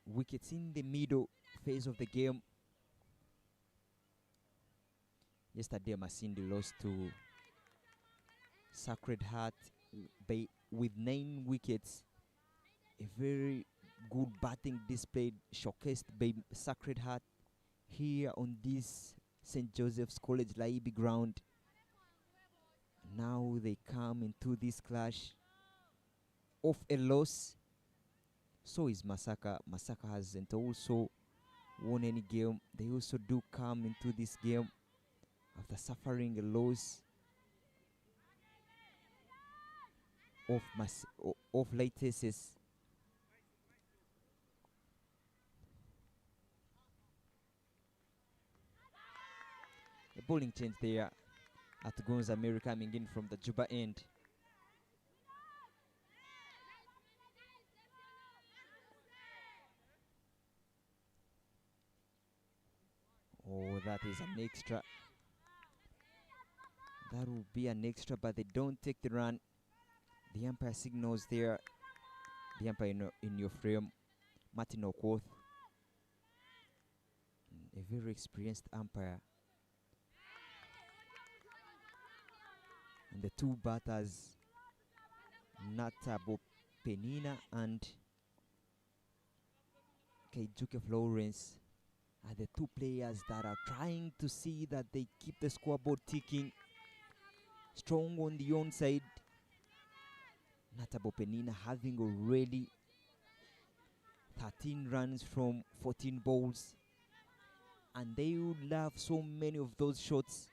wickets in the middle phase of the game. Yesterday, Masindi lost to Sacred Heart with 9 wickets. A very good batting display showcased by Sacred Heart here on this St. Joseph's College Laibi ground. Now they come into this clash of a loss. So is Masaka. Masaka hasn't also won any game. They also do come into this game after suffering a loss of latest. A bowling change there at Gonza Mary coming in from the Juba end. Oh, that is an extra. That will be an extra, but they don't take the run. The umpire signals there. The umpire in your frame, Martin Okoth, a very experienced umpire. And the two batters, Natabo Penina and Keijuke Florence, are the two players that are trying to see that they keep the scoreboard ticking. Strong on the onside. Natabo Penina having already 13 runs from 14 balls. And they would love so many of those shots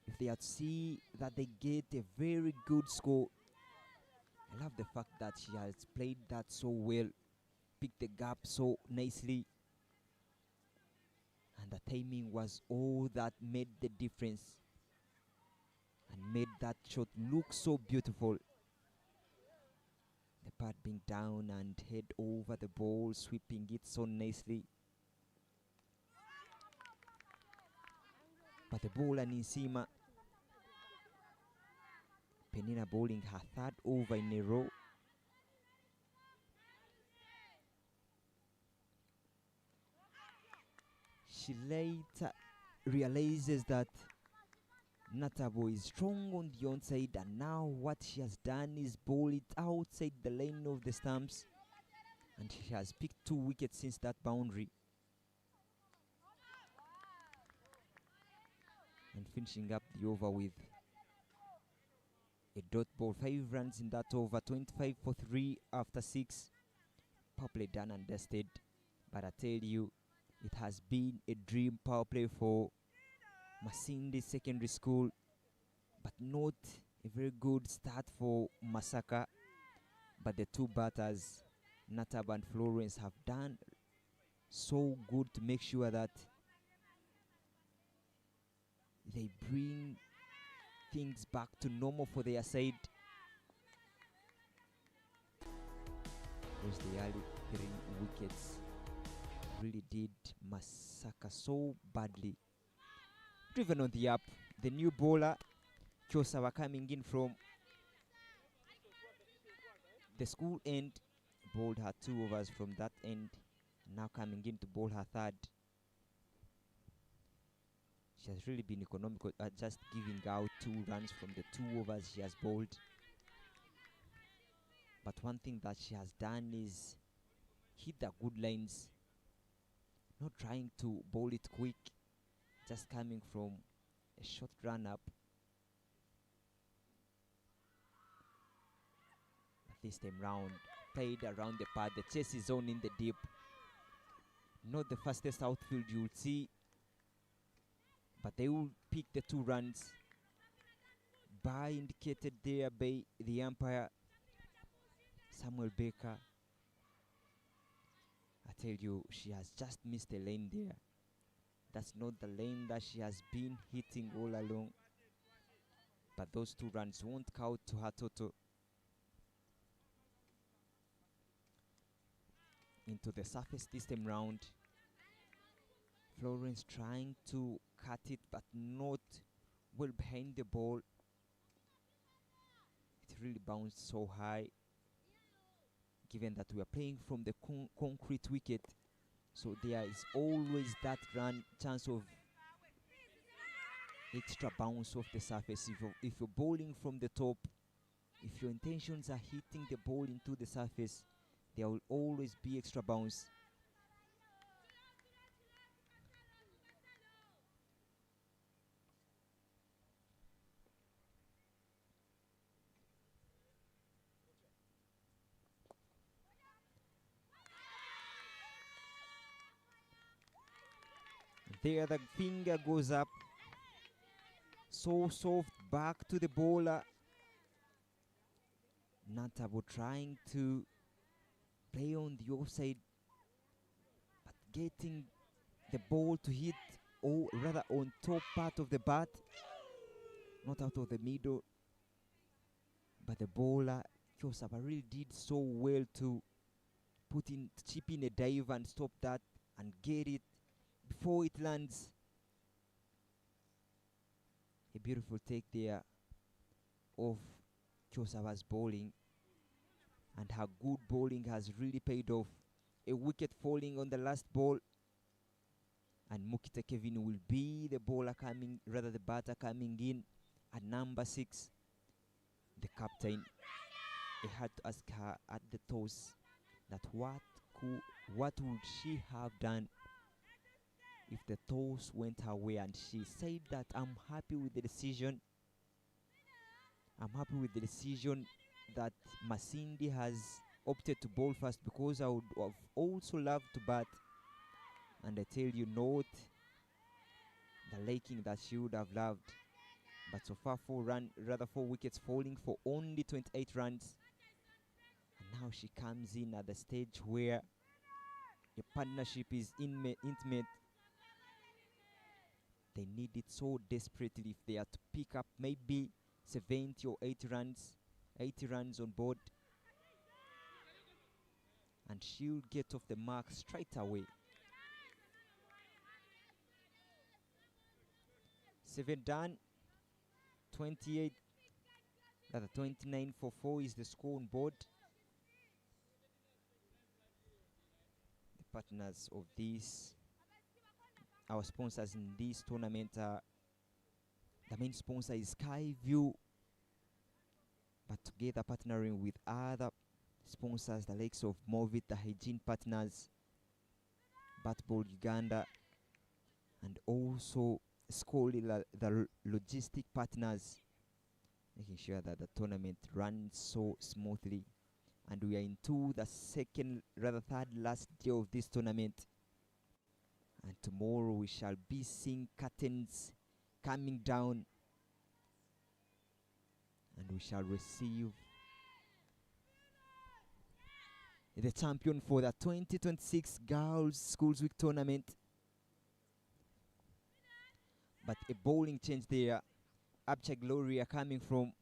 if they had see that they get a very good score. I love the fact that she has played that so well, picked the gap so nicely, and the timing was all that made the difference and made that shot look so beautiful. The pad being down and head over the ball, sweeping it so nicely. But the bowler Nisima, Penina bowling her third over in a row. She later realizes that Natabo is strong on the onside, and now what she has done is bowl it outside the lane of the stumps, and she has picked 2 wickets since that boundary. And finishing up the over with a dot ball, 5 runs in that over, 25 for 3 after 6. Power play done and dusted, but I tell you, it has been a dream power play for Masindi Secondary School, but not a very good start for Masaka. But the two batters, Natab and Florence, have done so good to make sure that they bring things back to normal for their side. Because the early 3 wickets really did Masaka so badly. Driven on the up, the new bowler Chosawa coming in from the school end, bowled her 2 overs from that end, now coming in to bowl her third. She has really been economical at just giving out 2 runs from the 2 overs she has bowled. But one thing that she has done is hit the good lines, not trying to bowl it quick, just coming from a short run up. But this time round, played around the pad. The chase is on in the deep. Not the fastest outfield you'll see, but they will pick the 2 runs. By indicated there by the umpire, Samuel Baker. I tell you, she has just missed a lane there. That's not the lane that she has been hitting all along. But those 2 runs won't count to her total. Into the surface this time round. Florence trying to cut it, but not well behind the ball. It really bounced so high. given that we are playing from the concrete wicket, so there is always that chance of extra bounce off the surface. If you're bowling from the top, if your intentions are hitting the ball into the surface, there will always be extra bounce. There the finger goes up, so soft, back to the bowler. Natabo trying to play on the offside, but getting the ball to hit, or rather on top part of the bat, not out of the middle. But the bowler, Kyosaba, really did so well to chip in a dive and stop that and get it before it lands. A beautiful take there of Kyosaba's bowling, and her good bowling has really paid off. A wicket falling on the last ball, and Mukita Kevin will be the batter coming in at number 6. The captain, he had to ask her at the toss that what would she have done if the toss went her way, and she said that I'm happy with the decision. I'm happy with the decision that Masindi has opted to bowl first, because I would have also loved to bat. And I tell you, not the liking that she would have loved. But so far 4 wickets falling for only 28 runs. And now she comes in at the stage where a partnership is intimate. They need it so desperately if they are to pick up maybe 70 or 80 runs on board. And she'll get off the mark straight away. 7 done. 29 for 4 is the score on board. The partners of this, our sponsors in this tournament, the main sponsor is Skyview, but together partnering with other sponsors, the likes of Movit, the hygiene partners, Batball Uganda, and also Scully, the logistic partners, making sure that the tournament runs so smoothly. And we are into the third last day of this tournament. And tomorrow we shall be seeing curtains coming down, and we shall receive the champion for the 2026 Girls Schools Week tournament. But a bowling change there. Abcha Gloria coming from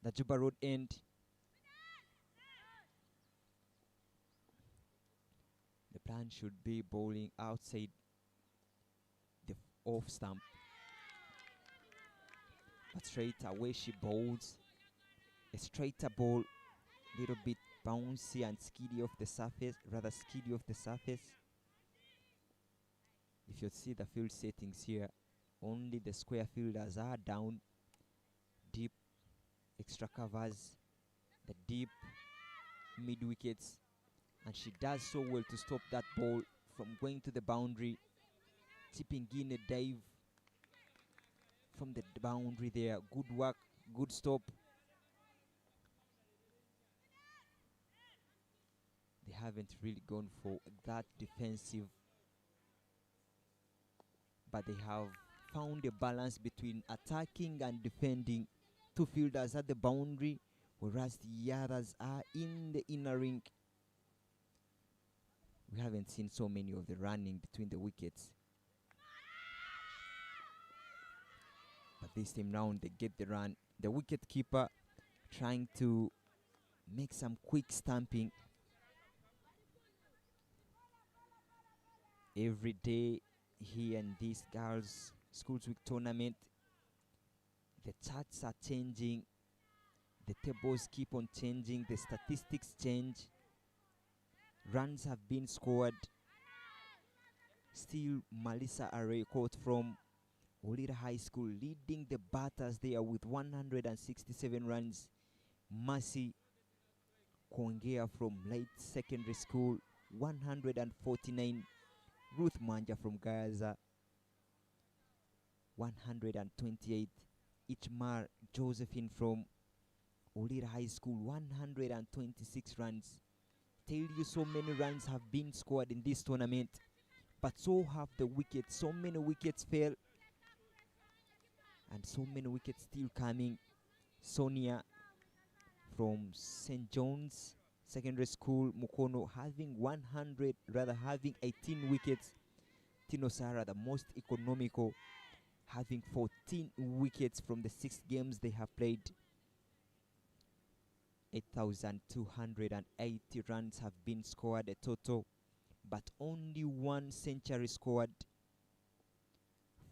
the Juba Road end. The plan should be bowling outside the off stump. But straight away she bowls a straighter ball, little bit bouncy and skiddy off the surface, If you see the field settings here, only the square fielders are down, deep extra covers, the deep mid wickets, and she does so well to stop that ball from going to the boundary, tipping in a dive from the boundary there. Good work, good stop. They haven't really gone for that defensive, but they have found a balance between attacking and defending. 2 fielders at the boundary, whereas the others are in the inner ring. We haven't seen so many of the running between the wickets, but this time round they get the run. The wicket keeper trying to make some quick stamping. Every day here in this Girls Schools Week tournament, the charts are changing, the tables keep on changing, the statistics change, runs have been scored. Still, Melissa Arecourt from Olira High School leading the batters there with 167 runs. Mercy Kongea from Light Secondary School, 149. Ruth Manja from Gaza, 128. Ichmar Josephine from Olira High School, 126 runs. Tell you, so many runs have been scored in this tournament, but so have the wickets. So many wickets fell, and so many wickets still coming. Sonia from St. John's Secondary School, Mukono, having 18 wickets. Tino Sara, the most economical, having 14 wickets from the 6 games they have played. 8,280 runs have been scored a total, but only 1 century scored.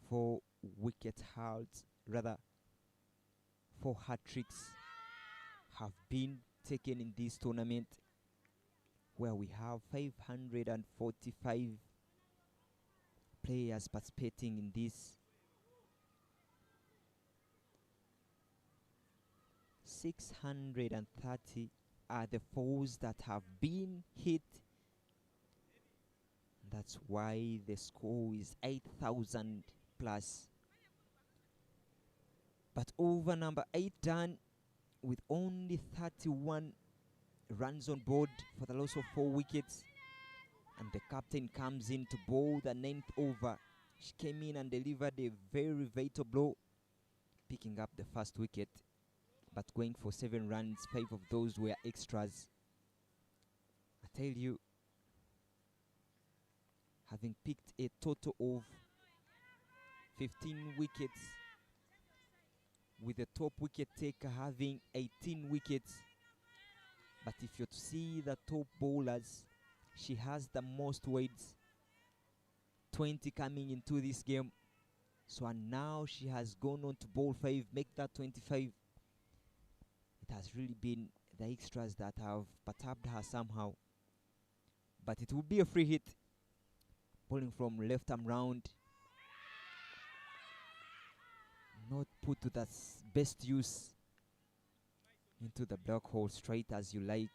4 wicket hauls, rather 4 hat-tricks have been taken in this tournament, where we have 545 players participating in this. 630 are the fours that have been hit. That's why the score is 8,000 plus. But over number 8 done with only 31 runs on board for the loss of 4 wickets. And the captain comes in to bowl the 9th over. She came in and delivered a very vital blow, picking up the first wicket, but going for 7 runs. 5 of those were extras. I tell you, having picked a total of 15 wickets, with the top wicket taker having 18 wickets. But if you're to see the top bowlers, she has the most weights, 20 coming into this game. So and now she has gone on to bowl 5, make that 25. It has really been the extras that have perturbed her somehow. But it will be a free hit. Bowling from left arm round. Not put to the best use. Into the black hole straight as you like.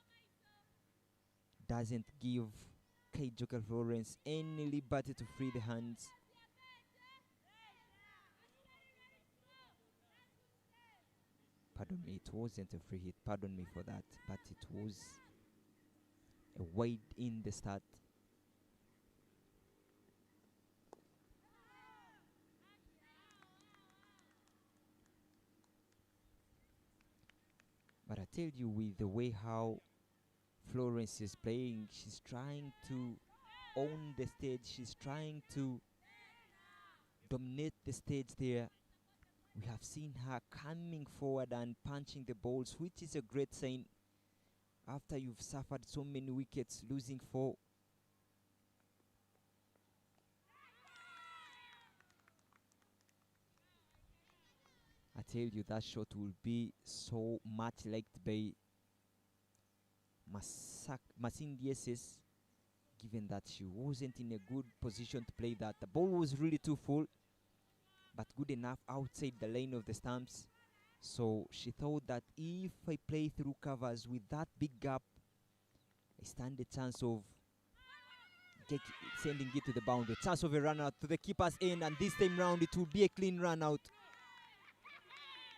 Doesn't give Kate Joker Florence any liberty to free the hands. Pardon me, it wasn't a free hit. Pardon me for that. But it was a wide in the start. But I tell you, with the way how Florence is playing, she's trying to own the stage. She's trying to dominate the stage there. We have seen her coming forward and punching the balls, which is a great sign after you've suffered so many wickets, losing 4. I tell you, that shot will be so much liked by Masindi SS, given that she wasn't in a good position to play that. The ball was really too full, but good enough outside the lane of the stumps. So she thought that if I play through covers with that big gap, I stand a chance of sending it to the boundary. Chance of a run out to the keeper's end, and this time round it will be a clean run out.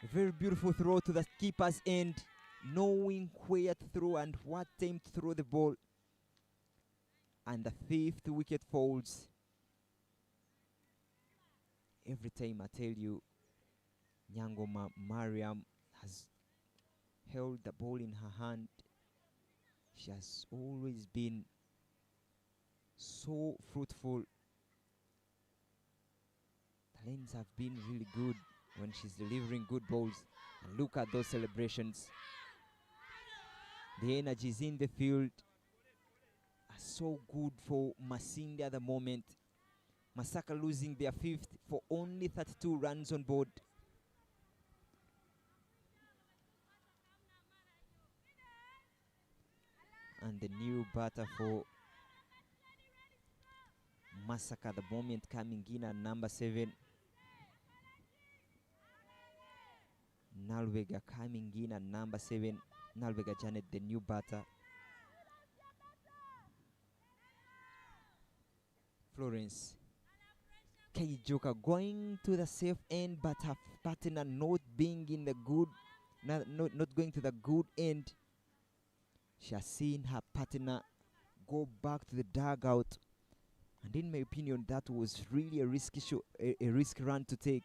A very beautiful throw to the keeper's end, knowing where to throw and what time to throw the ball. And the 5th wicket falls. Every time I tell you, Nyangoma Mariam has held the ball in her hand. She has always been so fruitful. The lanes have been really good when she's delivering good balls. And look at those celebrations. The energies in the field are so good for Masindi at the moment. Masaka losing their 5th for only 32 runs on board. And the new batter for Massacre, the moment coming in at number 7. Nalvega coming in at number 7. Nalvega Janet, the new batter. Florence Keijoka going to the safe end, but her partner not being in the good, not going to the good end. She has seen her partner go back to the dugout, and in my opinion, that was really a risky a risk run to take.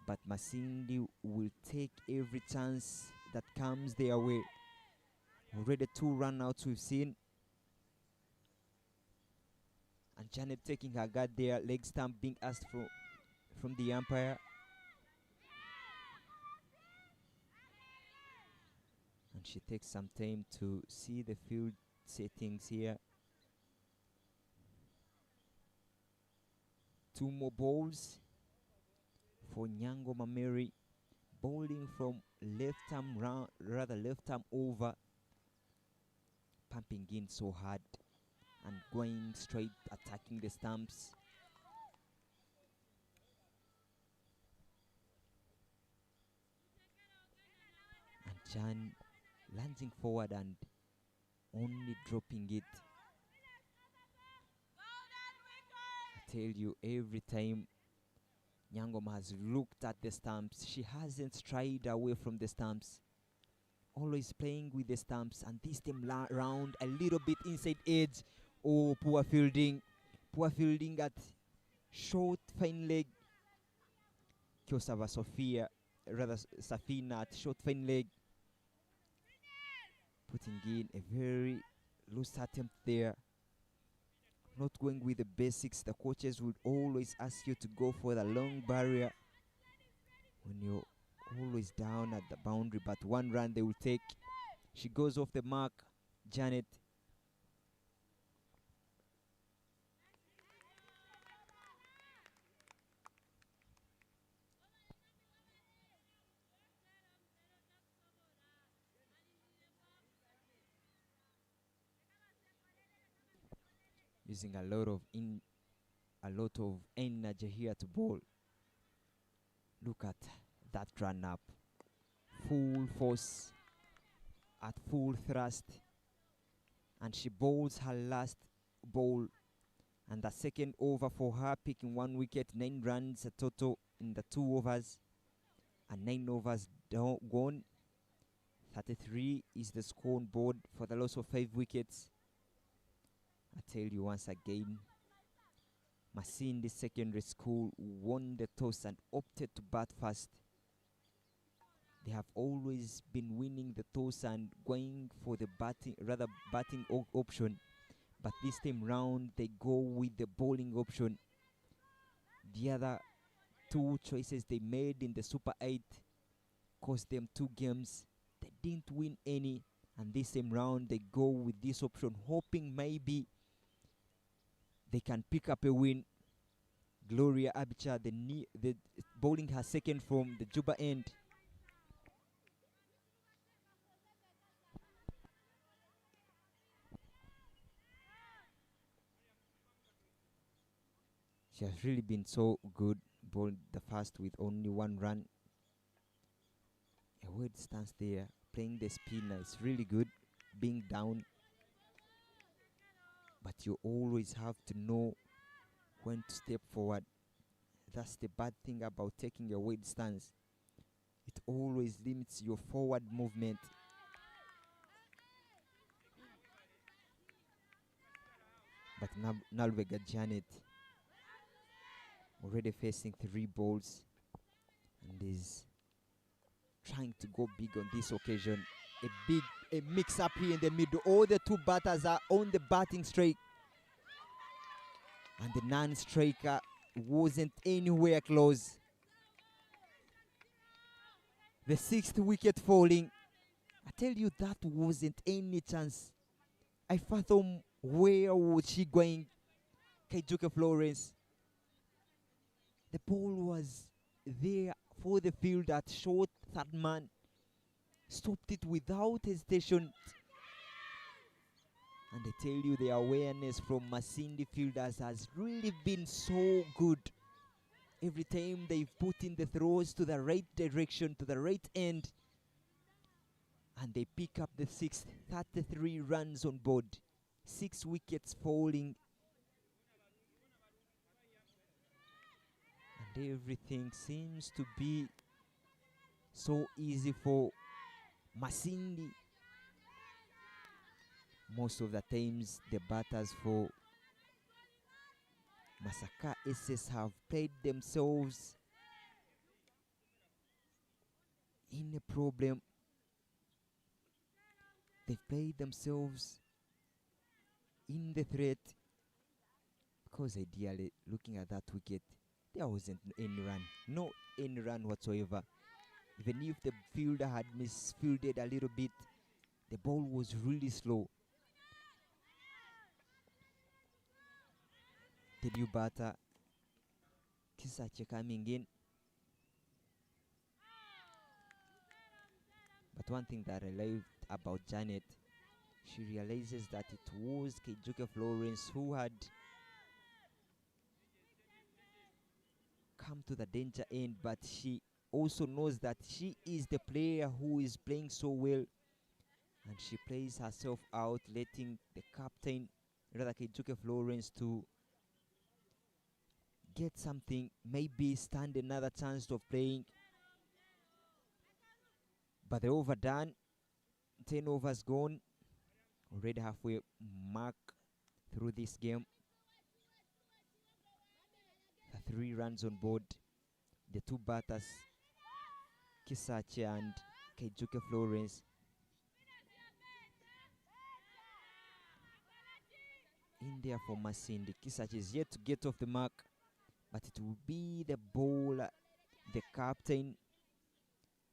But Masindi will take every chance that comes their way. Already 2 run-outs we've seen. And Janet taking her guard there, leg stamp being asked from the umpire. And she takes some time to see the field settings here. 2 more balls for Nyango Mameri, bowling from left arm round, rather left arm over, pumping in so hard and going straight, attacking the stumps. And Jan lunging forward and only dropping it. I tell you, every time Nyangoma has looked at the stumps, she hasn't strayed away from the stumps. Always playing with the stumps, and this time round a little bit inside edge. Oh, poor fielding at short fine leg. Kyosava Sophia, rather Safina at short fine leg, putting in a very loose attempt there. Not going with the basics. The coaches would always ask you to go for the long barrier when you're always down at the boundary, but 1 run they will take. She goes off the mark, Janet. Using a lot of energy here to bowl. Look at that run up. Full force at full thrust. And she bowls her last ball. And the second over for her, picking 1 wicket, 9 runs a total in the 2 overs. And 9 overs gone. 33 is the score on board for the loss of 5 wickets. I tell you once again, Masindi Secondary School won the toss and opted to bat first. They have always been winning the toss and going for the batting option. But this time round, they go with the bowling option. The other 2 choices they made in the Super 8 cost them 2 games. They didn't win any. And this time round, they go with this option, hoping maybe they can pick up a win. Gloria Abicha, the bowling her second from the Juba end. She has really been so good. Bowled the first with only 1 run. A weird stance there. Playing the spinner is really good. Being down. But you always have to know when to step forward. That's the bad thing about taking a wide stance. It always limits your forward movement. But Nalvega Janet already facing 3 balls and is trying to go big on this occasion. A mix up here in the middle. All the 2 batters are on the batting strike, and the non-striker wasn't anywhere close. The 6th wicket falling. I tell you, that wasn't any chance. I fathom where was she going, Kaijuka Florence. The ball was there for the field at short, third man. Stopped it without hesitation. And I tell you, the awareness from Masindi fielders has really been so good. Every time they've put in the throws to the right direction, to the right end, and they pick up the sixth, 33 runs on board, 6 wickets falling, and everything seems to be so easy for Masindi. Most of the times the batters for Masaka SS have played themselves in a problem. They've played themselves in the threat, because ideally, looking at that wicket, there wasn't any run, no any run whatsoever. Even if the fielder had misfielded a little bit, the ball was really slow. The new batter, Kisache, coming in. But one thing that I loved about Janet, she realizes that it was Keijuke Florence who had come to the danger end, but she also knows that she is the player who is playing so well, and she plays herself out, letting the captain, rather Keijuke Florence, to get something, maybe stand another chance of playing. But the overdone, 10 overs gone, already halfway mark through this game. The 3 runs on board. The 2 batters, Kisache and Keijuke Florence. In there for Masindi. Kisache is yet to get off the mark, but it will be the bowler, the captain,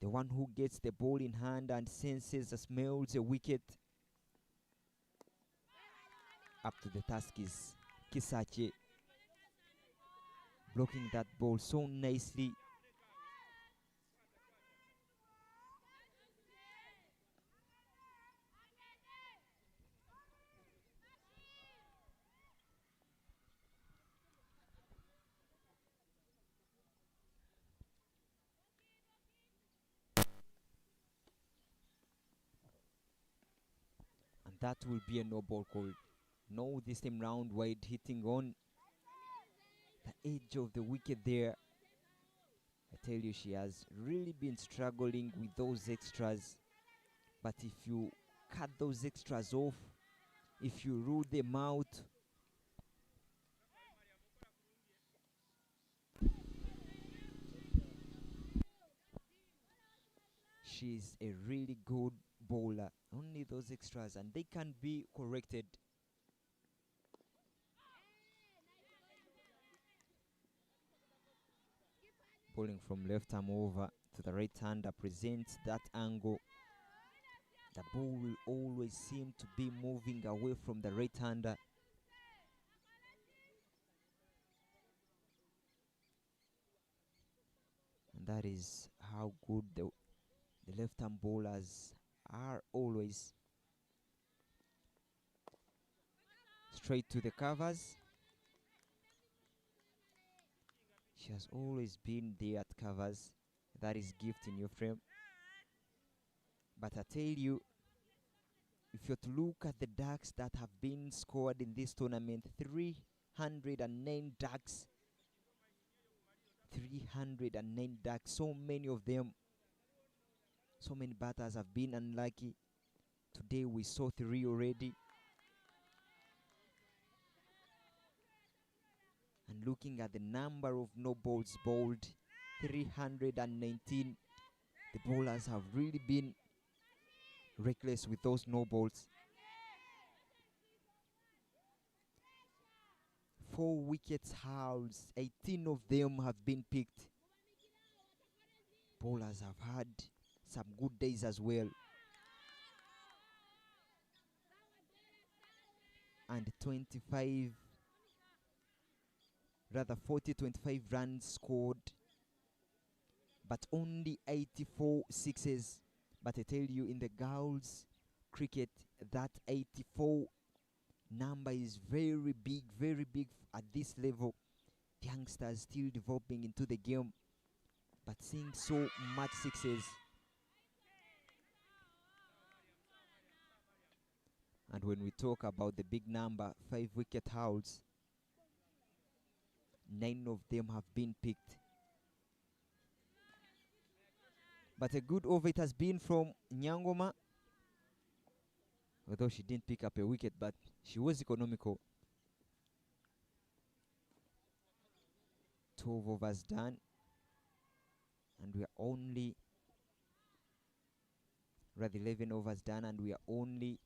the one who gets the ball in hand and senses, smells a wicket. Up to the task is Kisache, blocking that ball so nicely. And that will be a no ball call. No, this time round, wide hitting on the edge of the wicket there. I tell you, she has really been struggling with those extras. But if you cut those extras off, if you rule them out, she's a really good bowler. Only those extras, and they can be corrected. Bowling from left arm over to the right hander presents that angle. The ball will always seem to be moving away from the right hander. And that is how good the left arm bowlers are always. Straight to the covers. She has always been there at covers. That is gift in your frame. But I tell you, if you're to look at the ducks that have been scored in this tournament, 309 ducks. 309 ducks, so many of them. So many batters have been unlucky. Today we saw 3 already. And looking at the number of no balls bowled, 319. The bowlers have really been reckless with those no balls. 4 wickets howls, 18 of them have been picked. Bowlers have had some good days as well. And 25 runs scored, but only 84 sixes. But I tell you, in the girls cricket, that 84 number is very big at this level. The youngsters still developing into the game, but seeing so much success. And when we talk about the big number, 5 wicket hauls, 9 of them have been picked. But a good over it has been from Nyangoma, although she didn't pick up a wicket, but she was economical. 12 overs done, and we are only, rather 11 overs done, and we are only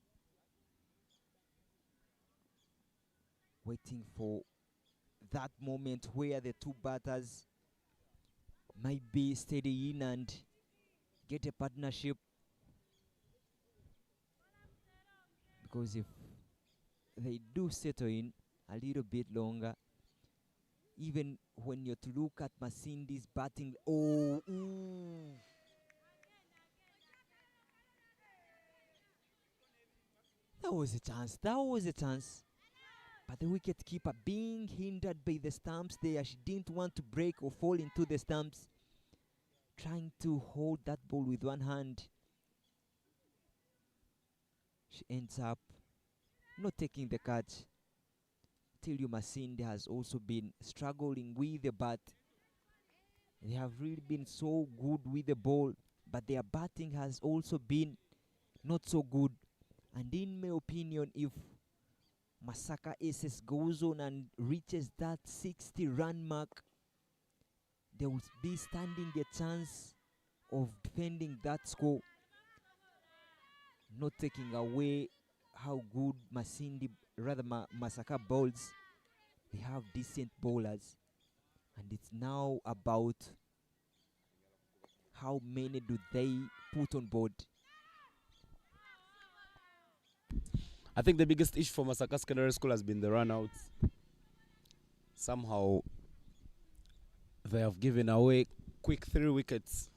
waiting for that moment where the two batters might be steady in and get a partnership. Because if they do settle in a little bit longer, even when you're to look at Masindi's batting, that was a chance. But the wicket keeper being hindered by the stumps there, she didn't want to break or fall into the stumps, trying to hold that ball with one hand. She ends up not taking the catch. Tell you, Masindi has also been struggling with the bat. They have really been so good with the ball, but their batting has also been not so good. And in my opinion, if Masaka SS goes on and reaches that 60-run mark, they will be standing a chance of defending that score, not taking away how good Masaka bowls. They have decent bowlers, and it's now about how many do they put on board. I think the biggest issue for Masaka Secondary School has been the run-outs. Somehow, they have given away quick 3 wickets.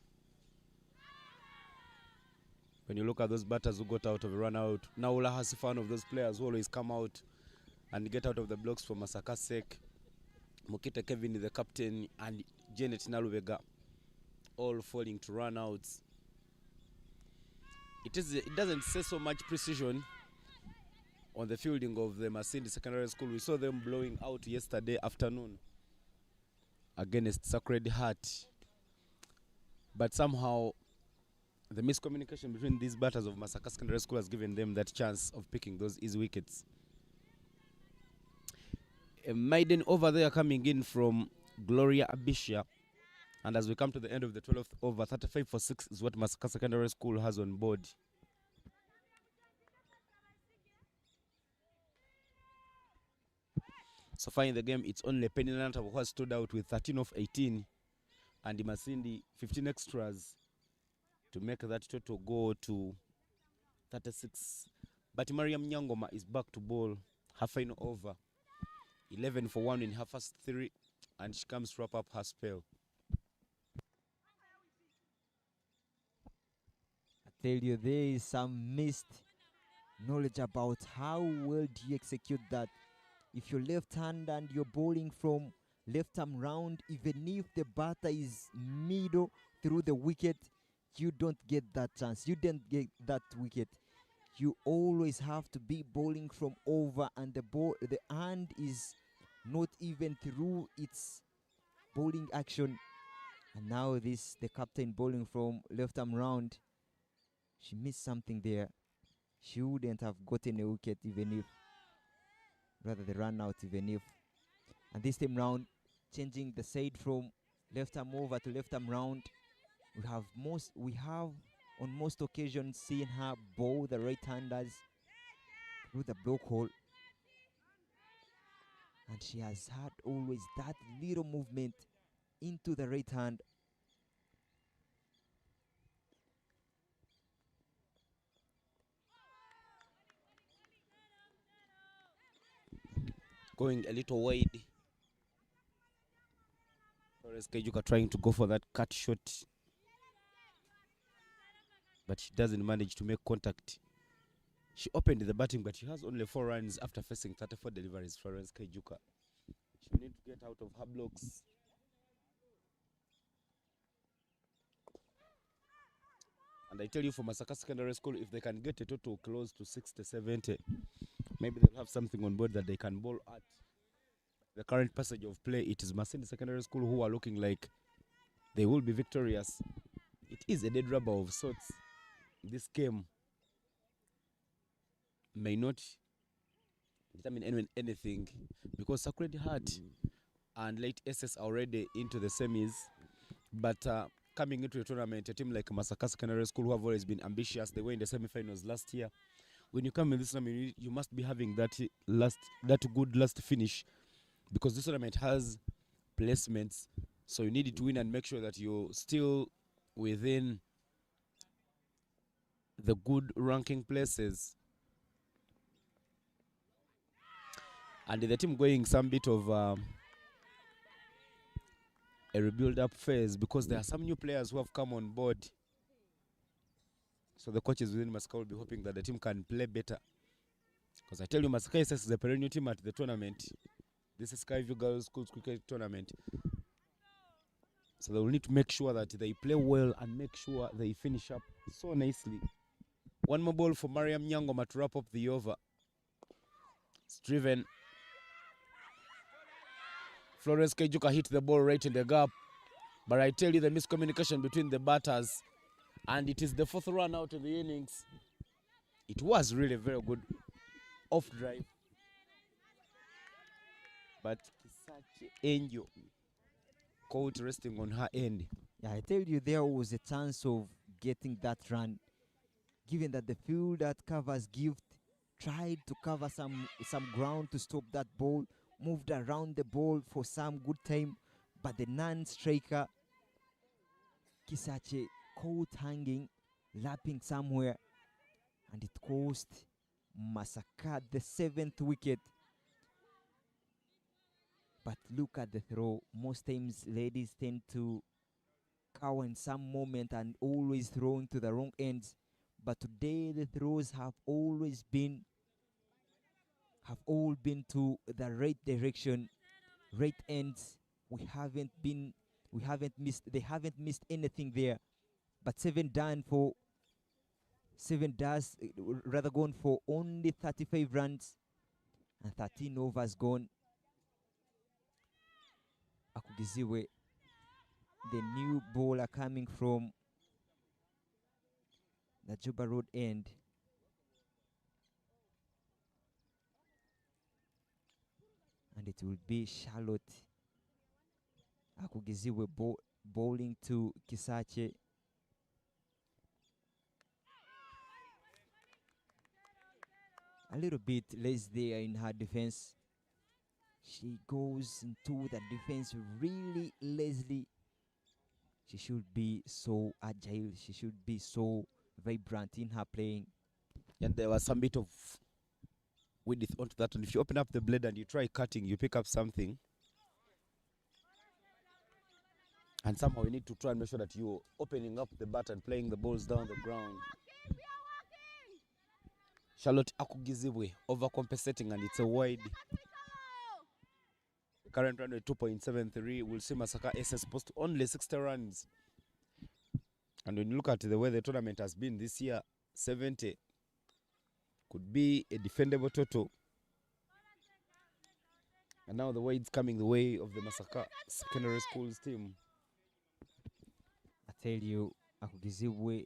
When you look at those batters who got out of a run-out, Naula has a fan of those players who always come out and get out of the blocks for Masaka's sake. Mukita Kevin, the captain, and Janet Nalubega, all falling to run-outs. It doesn't say so much precision on the fielding of the Masindi Secondary School. We saw them blowing out yesterday afternoon against Sacred Heart. But somehow, the miscommunication between these batters of Masaka Secondary School has given them that chance of picking those easy wickets. A maiden over there coming in from Gloria Abisha. And as we come to the end of the 12th over, 35 for 6 is what Masaka Secondary School has on board. So far in the game, it's only Penny Nanta who has stood out with 13 of 18, and Masindi 15 extras to make that total go to 36. But Mariam Nyangoma is back to bowl her final over, 11 for 1 in her first 3, and she comes to wrap up her spell. I tell you, there is some missed knowledge about how well do you execute that. If you're left hand and you're bowling from left arm round, even if the batter is middle through the wicket, you don't get that chance. You didn't get that wicket. You always have to be bowling from over, and the hand is not even through its bowling action. And now the captain bowling from left arm round. She missed something there. She wouldn't have gotten a wicket even if, rather the run out even if. And this time round, changing the side from left arm over to left arm round, we have on most occasions seen her bowl the right-handers through the block hole, and she has had always that little movement into the right hand. Going a little wide. Torres Kejuka trying to go for that cut shot, but she doesn't manage to make contact. She opened the batting, but she has only 4 runs after facing 34 deliveries. Florence Kaijuka. She will need to get out of her blocks. And I tell you, for Masaka Secondary School, if they can get a total close to 60, 70, maybe they'll have something on board that they can bowl at. The current passage of play, it is Masindi Secondary School who are looking like they will be victorious. It is a dead rubber of sorts. This game may not determine anything, because Sacred Heart and late SS are already into the semis. But coming into a tournament, a team like Masaka Secondary School, who have always been ambitious, they were in the semi-finals last year. When you come in this tournament, you must be having that good last finish, because this tournament has placements. So you need to win and make sure that you're still within the good ranking places. And the team going some bit of a rebuild-up phase, because there are some new players who have come on board. So the coaches within Masaka will be hoping that the team can play better. Because I tell you, Masaka is a perennial team at the tournament. This is Skyview Girls Schools Cricket Tournament. So they will need to make sure that they play well and make sure they finish up so nicely. One more ball for Mariam Nyangoma to wrap up the over. It's driven. Florence Kejuka hit the ball right in the gap. But I tell you, the miscommunication between the batters, and it is the 4th run out of the innings. It was really very good off drive. But Kisache Angel caught resting on her end. Yeah, I tell you, there was a chance of getting that run, given that the field that covers Gift tried to cover some ground to stop that ball, moved around the ball for some good time, but the non-striker Kisache caught hanging, lapping somewhere, and it cost Masaka the 7th wicket. But look at the throw. Most times ladies tend to cower in some moment and always throwing to the wrong ends. But today the throws have all been to the right direction, right ends. They haven't missed anything there. But 7 gone for only 35 runs and 13 overs gone. Akugiziwe, the new bowler coming from the Juba Road end. And it will be Charlotte Akugiziwe bowling to Kisache. A little bit less there in her defense. She goes into the defense really lazily. She should be so agile. She should be so vibrant in her playing. And there was some bit of width onto that. And if you open up the blade and you try cutting, you pick up something. And somehow you need to try and make sure that you're opening up the bat and playing the balls down the ground. Charlotte Akugiziwe overcompensating, and it's a wide. The current run rate 2.73. We'll see Masaka SS post only 60 runs. And when you look at the way the tournament has been this year, 70 could be a defendable total. And now the way it's coming the way of the Masaka Secondary Schools team. I tell you, Akugiziwe,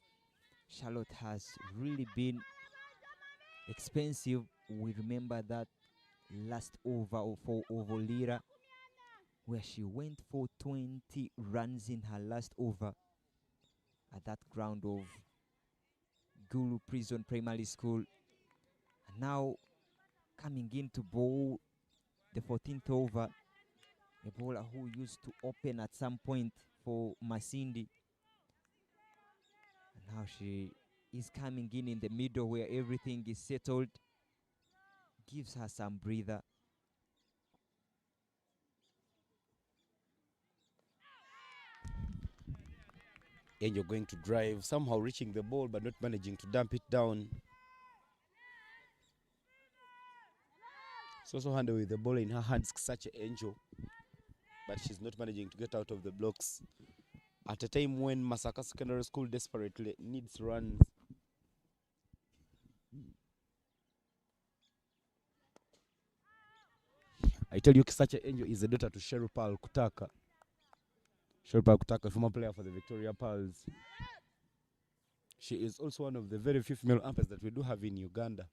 Charlotte has really been expensive. We remember that last over for Ovolira, where she went for 20 runs in her last over at that ground of Gulu Prison Primary School. And now coming in to bowl the 14th over, a bowler who used to open at some point for Masindi. And now she is coming in the middle where everything is settled. Gives her some breather. And you're going to drive, somehow reaching the ball but not managing to dump it down. It's also handled with the ball in her hands, such an angel, but she's not managing to get out of the blocks at a time when Masaka Secondary School desperately needs runs. I tell you, such an angel is the daughter to Sherupal Kutaka. Sherupal Kutaka, former player for the Victoria Pearls. She is also one of the very few female umpires that we do have in Uganda.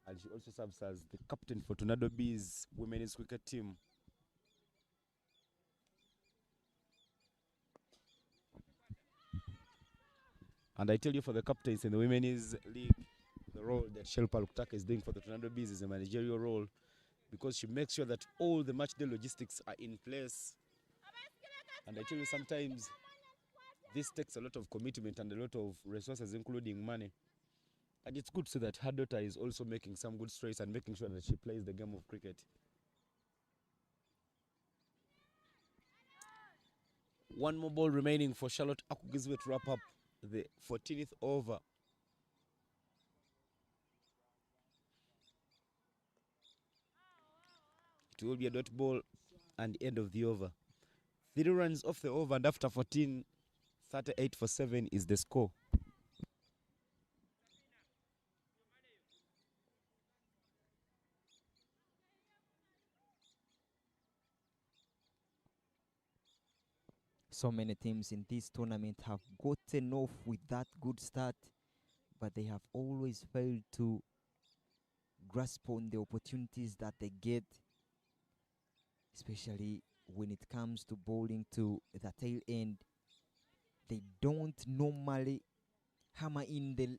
And she also serves as the captain for Tornado Bees women's cricket team. And I tell you, for the captains in the women's league, the role that Sherupal Kutaka is doing for the Tornado Bees is a managerial role, because she makes sure that all the match day logistics are in place. And I tell you, sometimes this takes a lot of commitment and a lot of resources, including money. And it's good to see that her daughter is also making some good strides and making sure that she plays the game of cricket. One more ball remaining for Charlotte Akugizwe to wrap up the 14th over. It will be a dot ball and end of the over. 3 runs off the over, and after 14, 38 for 7 is the score. So many teams in this tournament have gotten off with that good start, but they have always failed to grasp on the opportunities that they get, especially when it comes to bowling to the tail end. They don't normally hammer in the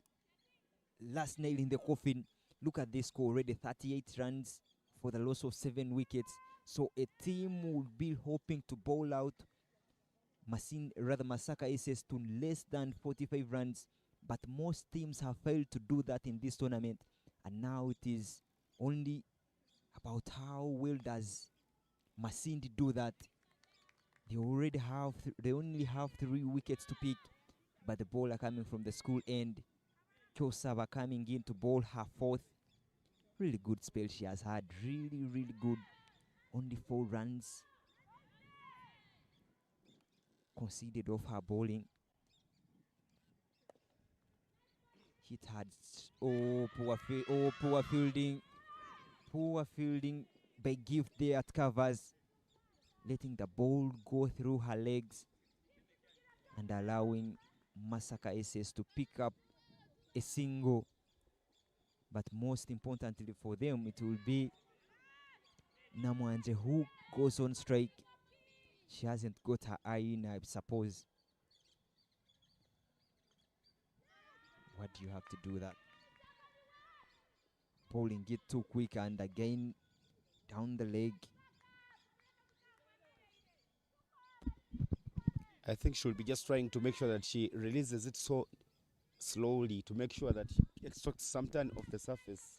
last nail in the coffin. Look at this score already, 38 runs for the loss of 7 wickets. So a team will be hoping to bowl out Masaka SS to less than 45 runs, but most teams have failed to do that in this tournament, and now it is only about how well does Masindi do that. They only have 3 wickets to pick, but the bowler coming from the school end, Kyosaba, coming in to bowl her 4th. Really good spell she has had, really good. Only 4 runs conceded off her bowling. Hit hard. Poor fielding. Poor fielding by Gift there at covers, letting the ball go through her legs and allowing Masaka SS to pick up a single. But most importantly for them, it will be Namwanje who goes on strike. She hasn't got her eye in, I suppose. What do you have to do that? Bowling it too quick, and again down the leg. I think she'll be just trying to make sure that she releases it so slowly to make sure that she extracts some turn off the surface.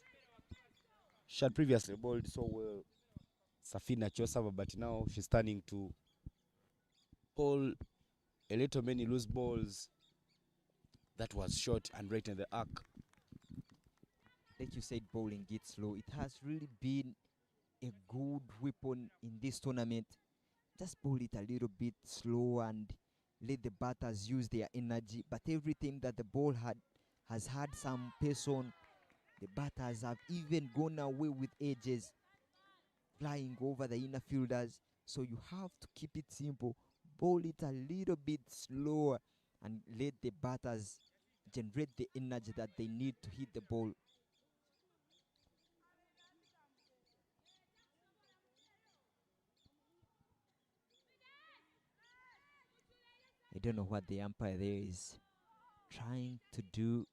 She had previously bowled so well, Safina Chosava, but now she's turning to bowl a little many loose balls that was short and right in the arc. Like you said, bowling it slow. It has really been a good weapon in this tournament. Just bowl it a little bit slow and let the batters use their energy. But every time that the ball has had some pace on, the batters have even gone away with edges, flying over the inner fielders. So you have to keep it simple. Bowl it a little bit slower and let the batters generate the energy that they need to hit the ball. I don't know what the umpire there is trying to do.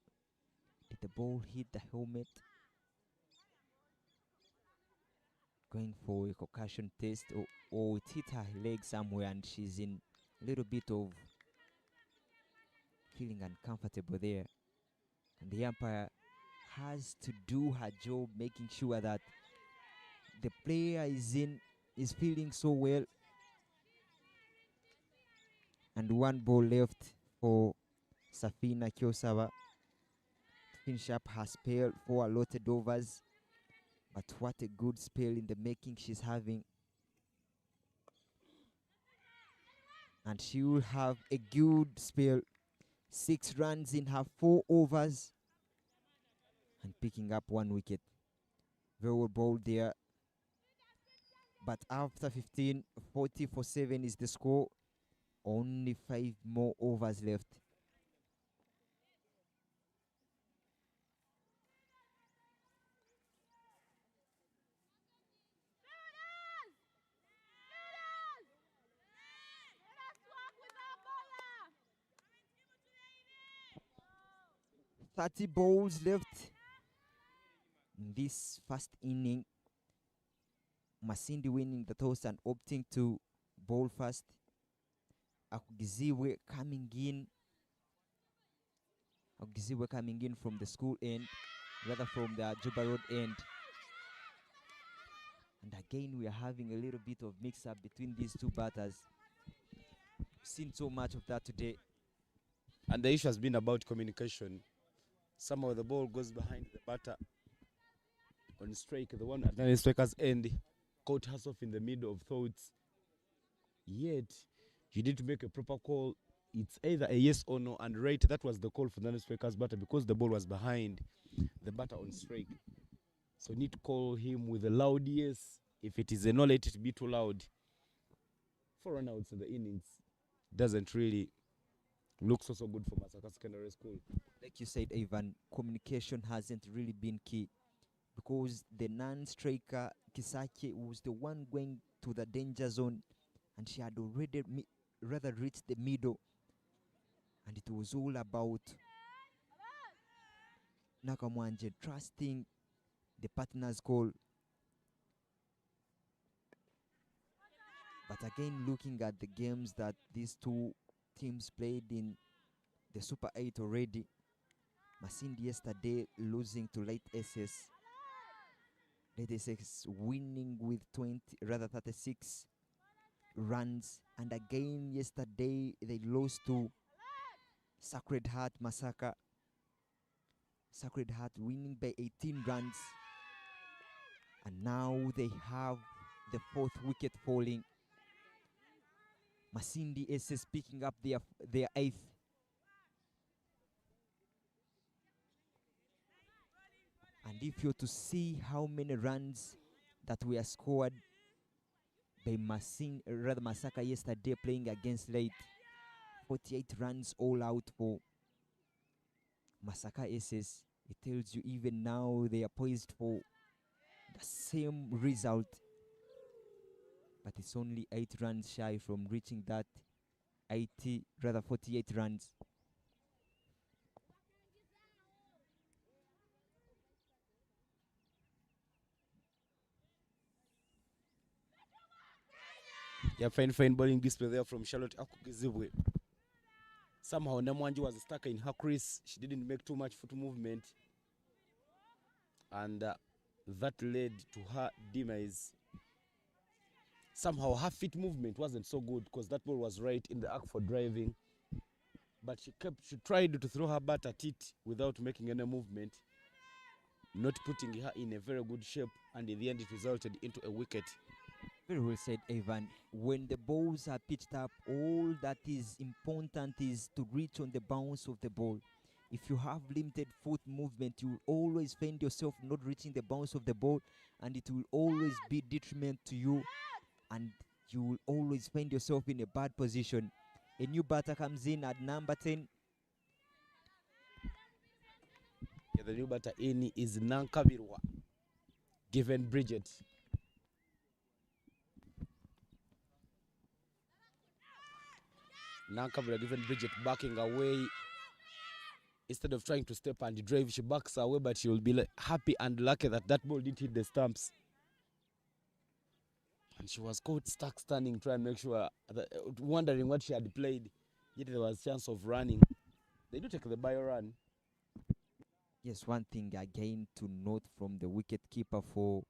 Did the ball hit the helmet? Going for a concussion test, or it hit her leg somewhere and she's in a little bit of feeling uncomfortable there. And the umpire has to do her job, making sure that the player is feeling so well. And 1 ball left for Safina Kyosawa to finish up her spell for allotted overs. But what a good spell in the making she's having. And she will have a good spell. 6 runs in her 4 overs. And picking up 1 wicket. Very well bowled there. But after 15, 40 for 7 is the score. Only 5 more overs left. "30 balls left in this first inning." Masindi winning the toss and opting to bowl first. Akugiziwe coming in from the school end, rather from the Juba Road end. And again, we are having a little bit of mix-up between these two batters. Seen so much of that today. And the issue has been about communication. Somehow the ball goes behind the batter on strike. The one at the striker's end caught herself in the middle of thoughts. Yet, you need to make a proper call. It's either a yes or no. And right, that was the call for the striker's batter because the ball was behind the batter on strike. So you need to call him with a loud yes. If it is a no, let it be too loud. 4 runouts in the innings doesn't really look so good for Masaka Secondary School. Like you said, Ivan, communication hasn't really been key, because the non-striker Kisake was the one going to the danger zone, and she had already rather reached the middle, and it was all about Nakamwanje trusting the partner's call. But again, looking at the games that these two teams played in the Super 8 already, Masindi yesterday losing to Late SS. Late SS winning with 36 runs. And again yesterday they lost to Sacred Heart Masaka. Sacred Heart winning by 18 runs. And now they have the 4th wicket falling. Masindi SS picking up their 8th. And if you're to see how many runs that were scored by Masaka yesterday playing against Late, 48 runs all out for Masaka SS. It tells you even now they are poised for the same result. But it's only 8 runs shy from reaching that 48 runs. Yeah, fine bowling display there from Charlotte Akugizibwe. Somehow Namwanji was stuck in her crease. She didn't make too much foot movement. And that led to her demise. Somehow her feet movement wasn't so good because that ball was right in the arc for driving. But she tried to throw her bat at it without making any movement, not putting her in a very good shape, and in the end it resulted into a wicket. Very well said, Evan. When the balls are pitched up, all that is important is to reach on the bounce of the ball. If you have limited foot movement, you will always find yourself not reaching the bounce of the ball, and it will always be detriment to you, and you will always find yourself in a bad position. A new batter comes in at number 10. Yeah, the new batter in is Nankabirwa, given Bridget. Nankabirwa given Bridget backing away. Instead of trying to step and drive, she backs away, but she will be happy and lucky that that ball didn't hit the stumps. And she was caught stuck standing, trying to make sure, wondering what she had played. Yet there was a chance of running. They do take the bio run. Yes, one thing again to note from the wicket keeper for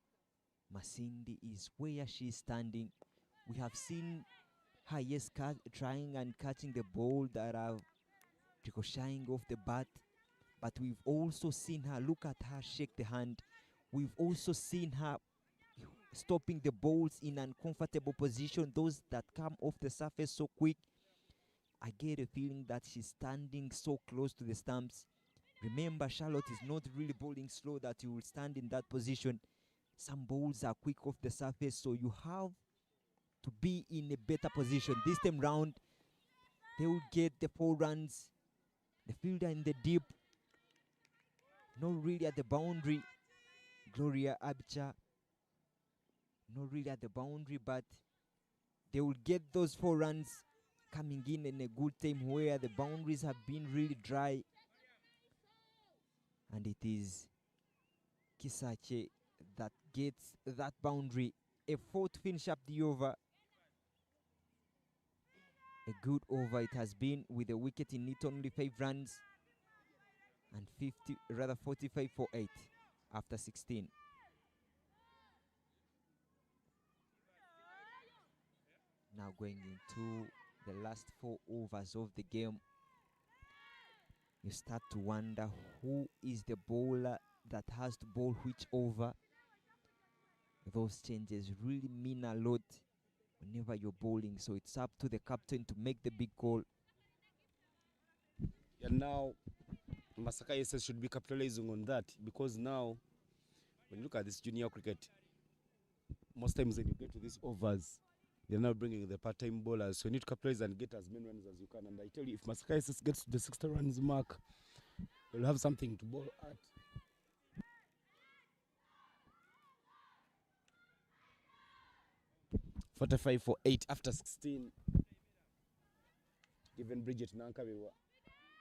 Masindi is where she's standing. We have seen her, yes, trying and catching the ball that are ricocheting off the bat, but we've also seen her, look at her, shake the hand. We've also seen her stopping the balls in uncomfortable position, those that come off the surface so quick. I get a feeling that she's standing so close to the stumps. Remember, Charlotte is not really bowling slow that you will stand in that position. Some balls are quick off the surface, so you have to be in a better position. This time round, they will get the 4 runs. The fielder in the deep, not really at the boundary. Gloria Abcha, not really at the boundary, but they will get those 4 runs coming in a good time where the boundaries have been really dry. And it is Kisache that gets that boundary. A 4 to finish up the over. A good over it has been, with a wicket in it, only 5 runs and 45 for 8 after 16. Now going into the last 4 overs of the game, you start to wonder who is the bowler that has to bowl which over. Those changes really mean a lot whenever you're bowling, so it's up to the captain to make the big call. And now Masaka SS should be capitalizing on that, because now when you look at this junior cricket, most times when you get to these overs, they're now bringing the part-time bowlers, so you need to capitalize and get as many runs as you can. And I tell you, if Masaka SS gets to the 60 runs mark, they'll have something to bowl at. $45 for 8 after 16. Given Bridget Nankabiwa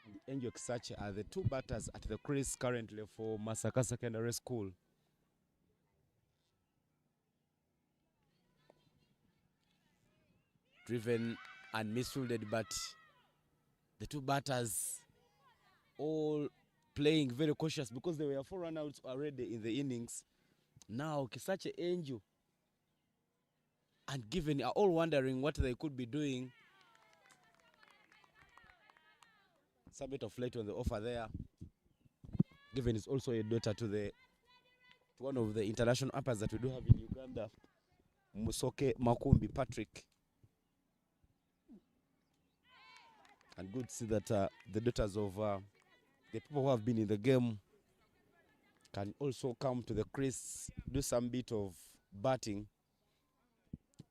and Angel Kisache are the 2 batters at the crease currently for Masaka Secondary School. Driven and misfielded, but the 2 batters all playing very cautious because there were 4 runouts already in the innings. Now Kisache, Angel and Given are all wondering what they could be doing. Some bit of late on the offer there. Given is also a daughter to one of the international umpires that we do have in Uganda, Musoke Makumbi Patrick. And good to see that the daughters of the people who have been in the game can also come to the crease, do some bit of batting.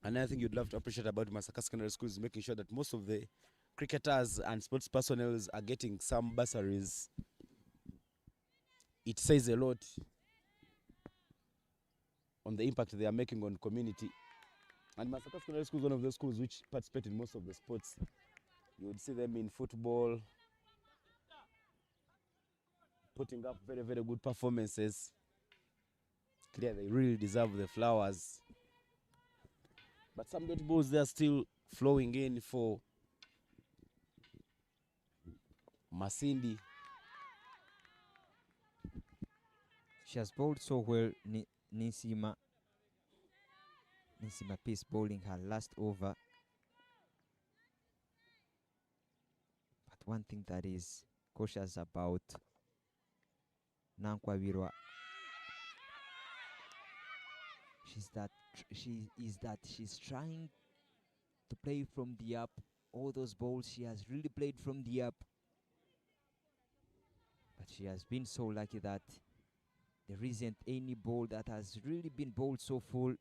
And I think you'd love to appreciate about Masaka Secondary School is making sure that most of the cricketers and sports personnel are getting some bursaries. It says a lot on the impact they are making on community. And Masaka Secondary School is one of those schools which participate in most of the sports. You would see them in football, putting up very, very good performances. Clear, they really deserve the flowers. But some good balls, they are still flowing in for Masindi. She has bowled so well, Nisima Peace bowling her last over. But one thing that is cautious about Nankwa Virwa, she's trying to play from the up. All those balls she has really played from the up, but she has been so lucky that there isn't any ball that has really been bowled so full,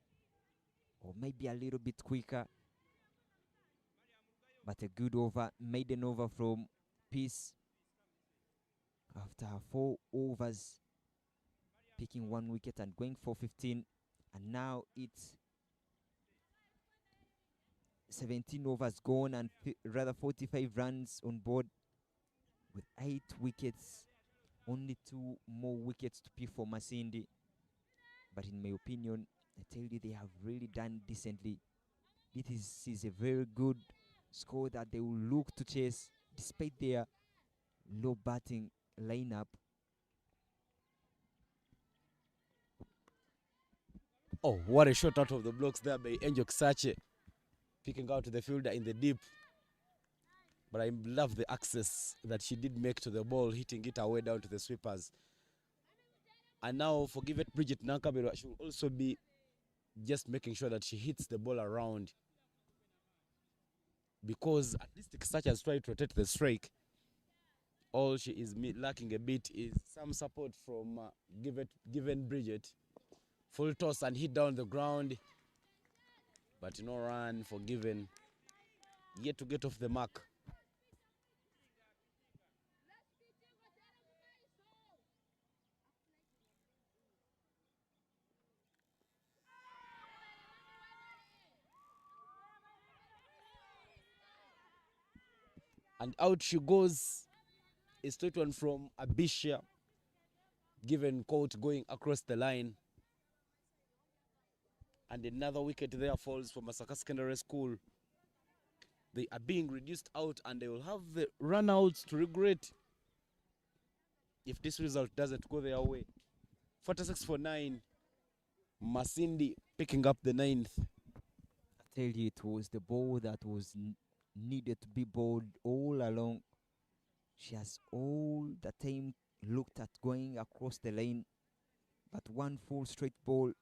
or maybe a little bit quicker. But a good over, maiden over from Peace after her 4 overs, picking 1 wicket and going for 15. And now it's 17 overs gone and rather 45 runs on board with 8 wickets. Only 2 more wickets to pick for Masindi. But in my opinion, I tell you, they have really done decently. It is a very good score that they will look to chase despite their low batting lineup. Oh, what a shot out of the blocks there by Angel Kisache, picking out to the fielder in the deep. But I love the access that she did make to the ball, hitting it away down to the sweepers. And now forgive it, Bridget Nankabirwa should also be just making sure that she hits the ball around, because at least such as try to rotate the strike, all she is lacking a bit is some support from given Bridget. Full toss and hit down the ground, but no run for Given, yet to get off the mark. And out she goes. A straight one from Abisha. Given caught going across the line. And another wicket there falls for Masaka Secondary School. They are being reduced out and they will have the run-outs to regret if this result doesn't go their way. 46 for 9. Masindi picking up the 9th. I tell you, it was the ball that was needed to be bowled all along. She has all the time looked at going across the lane, but one full straight ball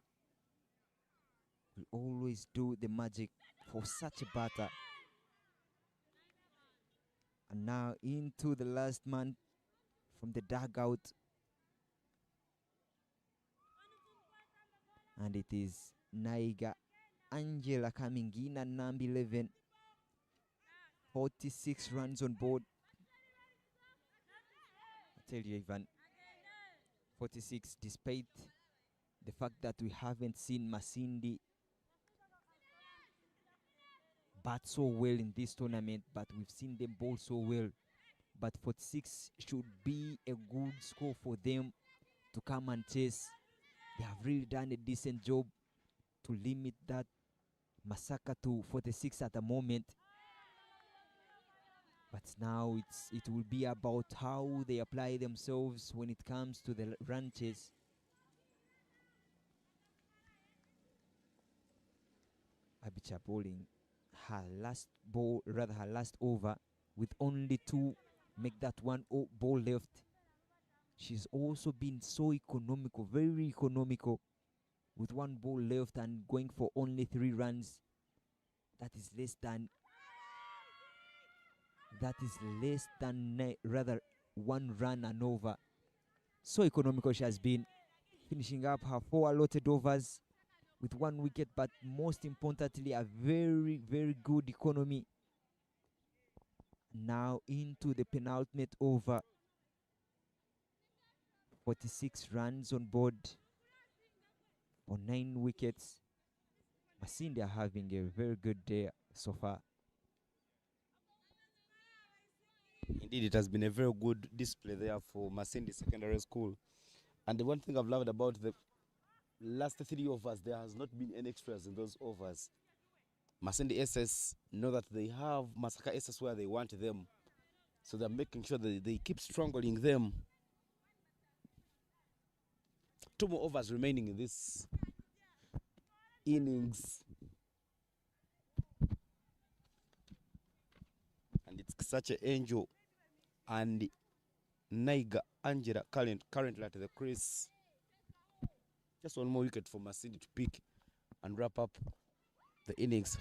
will always do the magic for such a batter. And now into the last man from the dugout. And it is Naiga Angela coming in at number 11. 46 runs on board. I tell you, Ivan, 46, despite the fact that we haven't seen Masindi bat so well in this tournament, but we've seen them bowl so well. But 46 should be a good score for them to come and chase. They have really done a decent job to limit that massacre to 46 at the moment. But now it will be about how they apply themselves when it comes to the run chase. Abicha bowling her last ball, rather her last over, with only 2, make that one ball left. She's also been so economical, very economical, with 1 ball left and going for only 3 runs. That is less than rather 1 run and over. So economical she has been, finishing up her 4 allotted overs with 1 wicket, but most importantly a very, very good economy. Now into the penultimate over. 46 runs on board for 9 wickets. Masindi are having a very good day so far. Indeed, it has been a very good display there for Masindi Secondary School. And the one thing I've loved about the last 3 overs, there has not been any extras in those overs. Masindi SS know that they have Masaka SS where they want them. So they're making sure that they keep strangling them. 2 more overs remaining in this innings. And it's such an angel and Naiga Angela currently at the crease. Just 1 more wicket for Masindi to pick and wrap up the innings.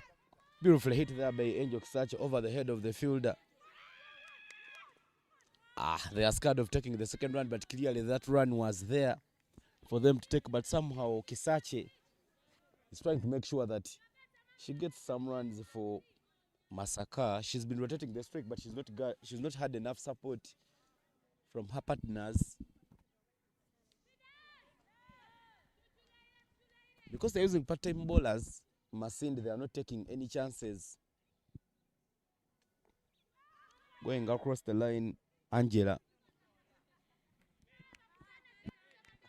Beautifully hit there by Angel Kisache over the head of the fielder. They are scared of taking the second run, but clearly that run was there for them to take. But somehow Kisache is trying to make sure that she gets some runs for Masaka. She's been rotating the strike, but she's not had enough support from her partners. Because they're using part-time bowlers, Masindi, they are not taking any chances. Going across the line, Angela. I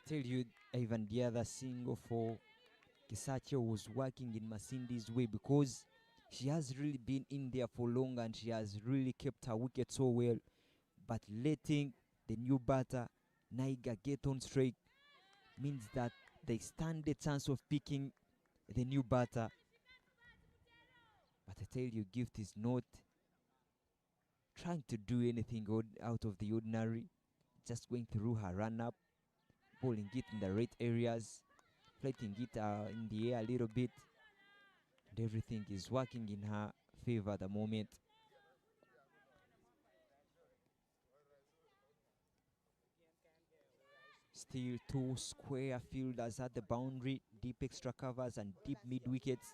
tell you, even the other single for Kisache was working in Masindi's way, because she has really been in there for long and she has really kept her wicket so well. But letting the new batter Naiga get on strike means that they stand the chance of picking the new batter. But I tell you, Gift is not trying to do anything out of the ordinary, just going through her run-up. bowling it in the right areas, flighting it in the air a little bit, and everything is working in her favor at the moment. Still two square fielders at the boundary, deep extra covers and deep mid wickets.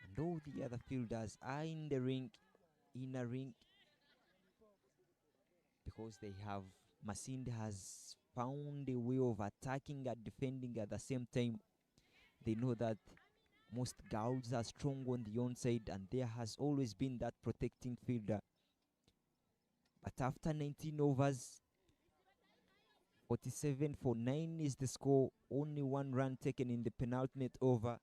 And all the other fielders are in the ring, inner ring, because they have, Masinde has found a way of attacking and defending at the same time. They know that most girls are strong on the onside, and there has always been that protecting fielder. But after 19 overs, 47 for 9 is the score. Only 1 run taken in the penultimate over.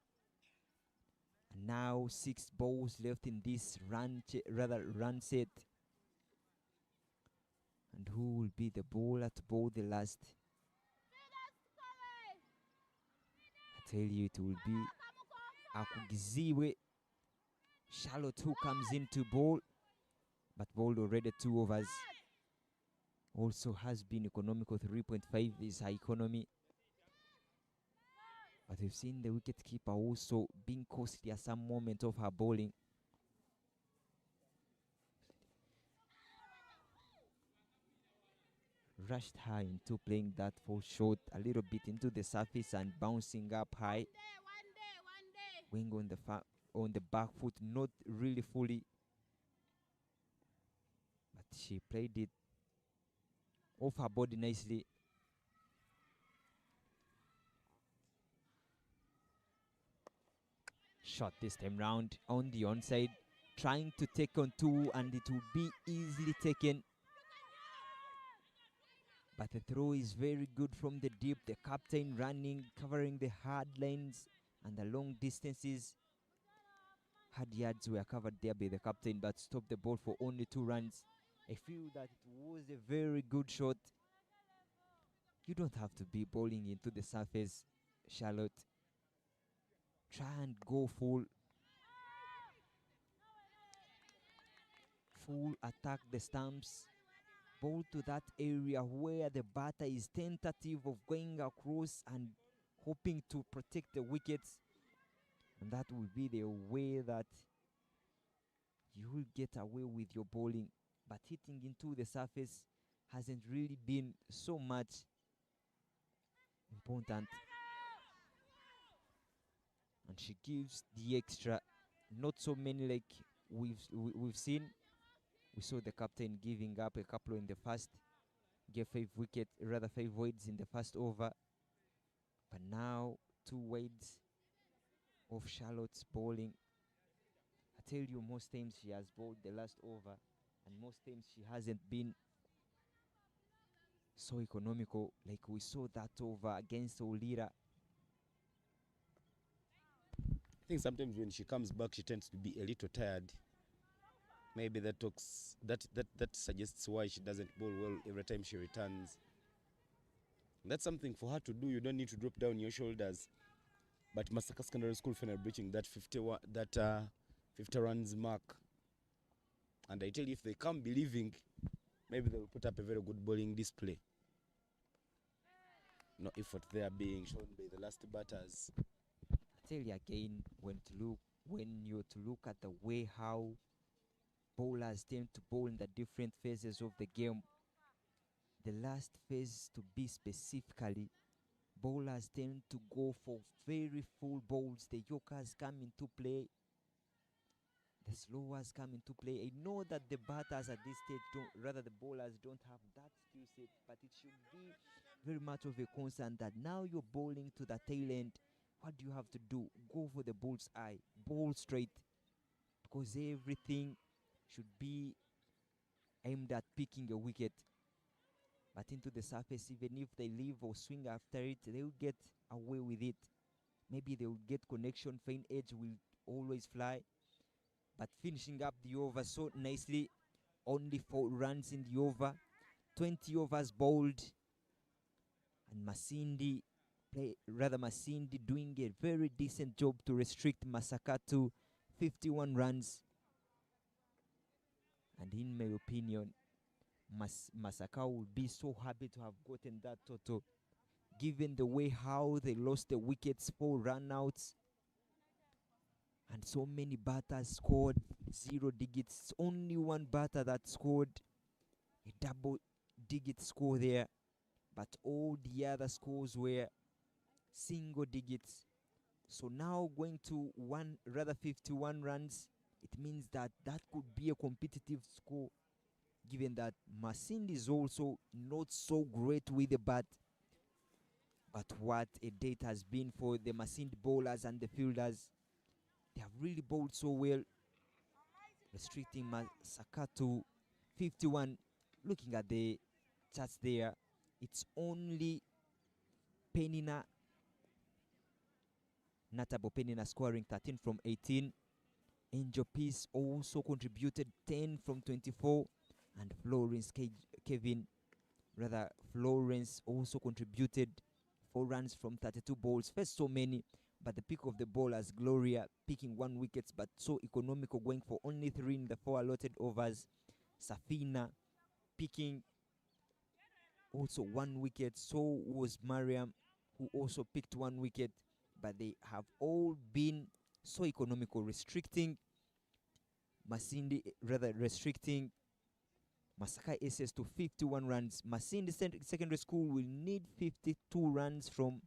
And now 6 balls left in this run set. And who will be the bowler to bowl the last? I tell you, it will be Akugiziwe Charlotte who comes in to bowl, but bowled already 2 overs. Also has been economical. 3.5 is her economy. But we've seen the wicketkeeper also being costly at some moment of her bowling. Rushed her into playing that full shot a little bit into the surface and bouncing up high. Wing on the back foot, not really fully, but she played it off her body nicely. Shot this time round on the onside, trying to take on 2, and it will be easily taken. But the throw is very good from the deep. The captain running, covering the hard lines and the long distances. Hard yards were covered there by the captain, but stopped the ball for only 2 runs. I feel that it was a very good shot. You don't have to be bowling into the surface, Charlotte. Try and go full attack the stumps. Bowl to that area where the batter is tentative of going across and hoping to protect the wickets. And that will be the way that you will get away with your bowling. But hitting into the surface hasn't really been so much important. And she gives the extra. Not so many like we've seen. We saw the captain giving up a couple in the first, gave 5 wides in the first over. But now 2 wides of Charlotte's bowling. I tell you, most times she has bowled the last over, and most times she hasn't been so economical like we saw that over against Olira. I think sometimes when she comes back, she tends to be a little tired. Maybe that suggests why she doesn't bowl well every time she returns. That's something for her to do. You don't need to drop down your shoulders. But Masaka Secondary School final breaching that 50 runs mark. And I tell you, if they come believing, maybe they'll put up a very good bowling display. No effort there being shown by the last batters. I tell you again, when you're to look at the way how bowlers tend to bowl in the different phases of the game, the last phase to be specifically, bowlers tend to go for very full bowls. The Yorkers come into play, the slowers come into play. I know that the batters at this stage the bowlers don't have that skill set, but it should be very much of a concern that now you're bowling to the tail end. What do you have to do? Go for the bull's eye, bowl straight, because everything should be aimed at picking a wicket. But into the surface, even if they leave or swing after it, they will get away with it. Maybe they will get connection, fine edge will always fly. But finishing up the over so nicely, only 4 runs in the over, 20 overs bowled, and Masinde doing a very decent job to restrict Masaka to 51 runs. And in my opinion, Masaka will be so happy to have gotten that total, given the way how they lost the wickets, 4 run-outs, and so many batters scored 0 digits. It's only one batter that scored a double-digit score there, but all the other scores were single digits. So now going to 51 runs, it means that that could be a competitive score, given that Masindi is also not so great with the bat. But what a date has been for the Masindi bowlers and the fielders. They have really bowled so well, restricting Masaka to 51. Looking at the charts there, it's only Penina, Natabo Penina scoring 13 from 18. Angel Peace also contributed 10 from 24. And Florence also contributed 4 runs from 32 balls. First so many, but the pick of the bowlers, Gloria picking 1 wicket, but so economical, going for only 3 in the 4 allotted overs. Safina picking also 1 wicket. So was Mariam, who also picked 1 wicket, but they have all been so economical, restricting Masaka SS to 51 runs. Masindi Secondary School will need 52 runs from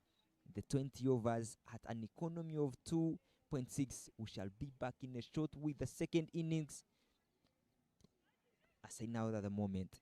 the 20 overs at an economy of 2.6. We shall be back in a short with the second innings. I say now at the moment.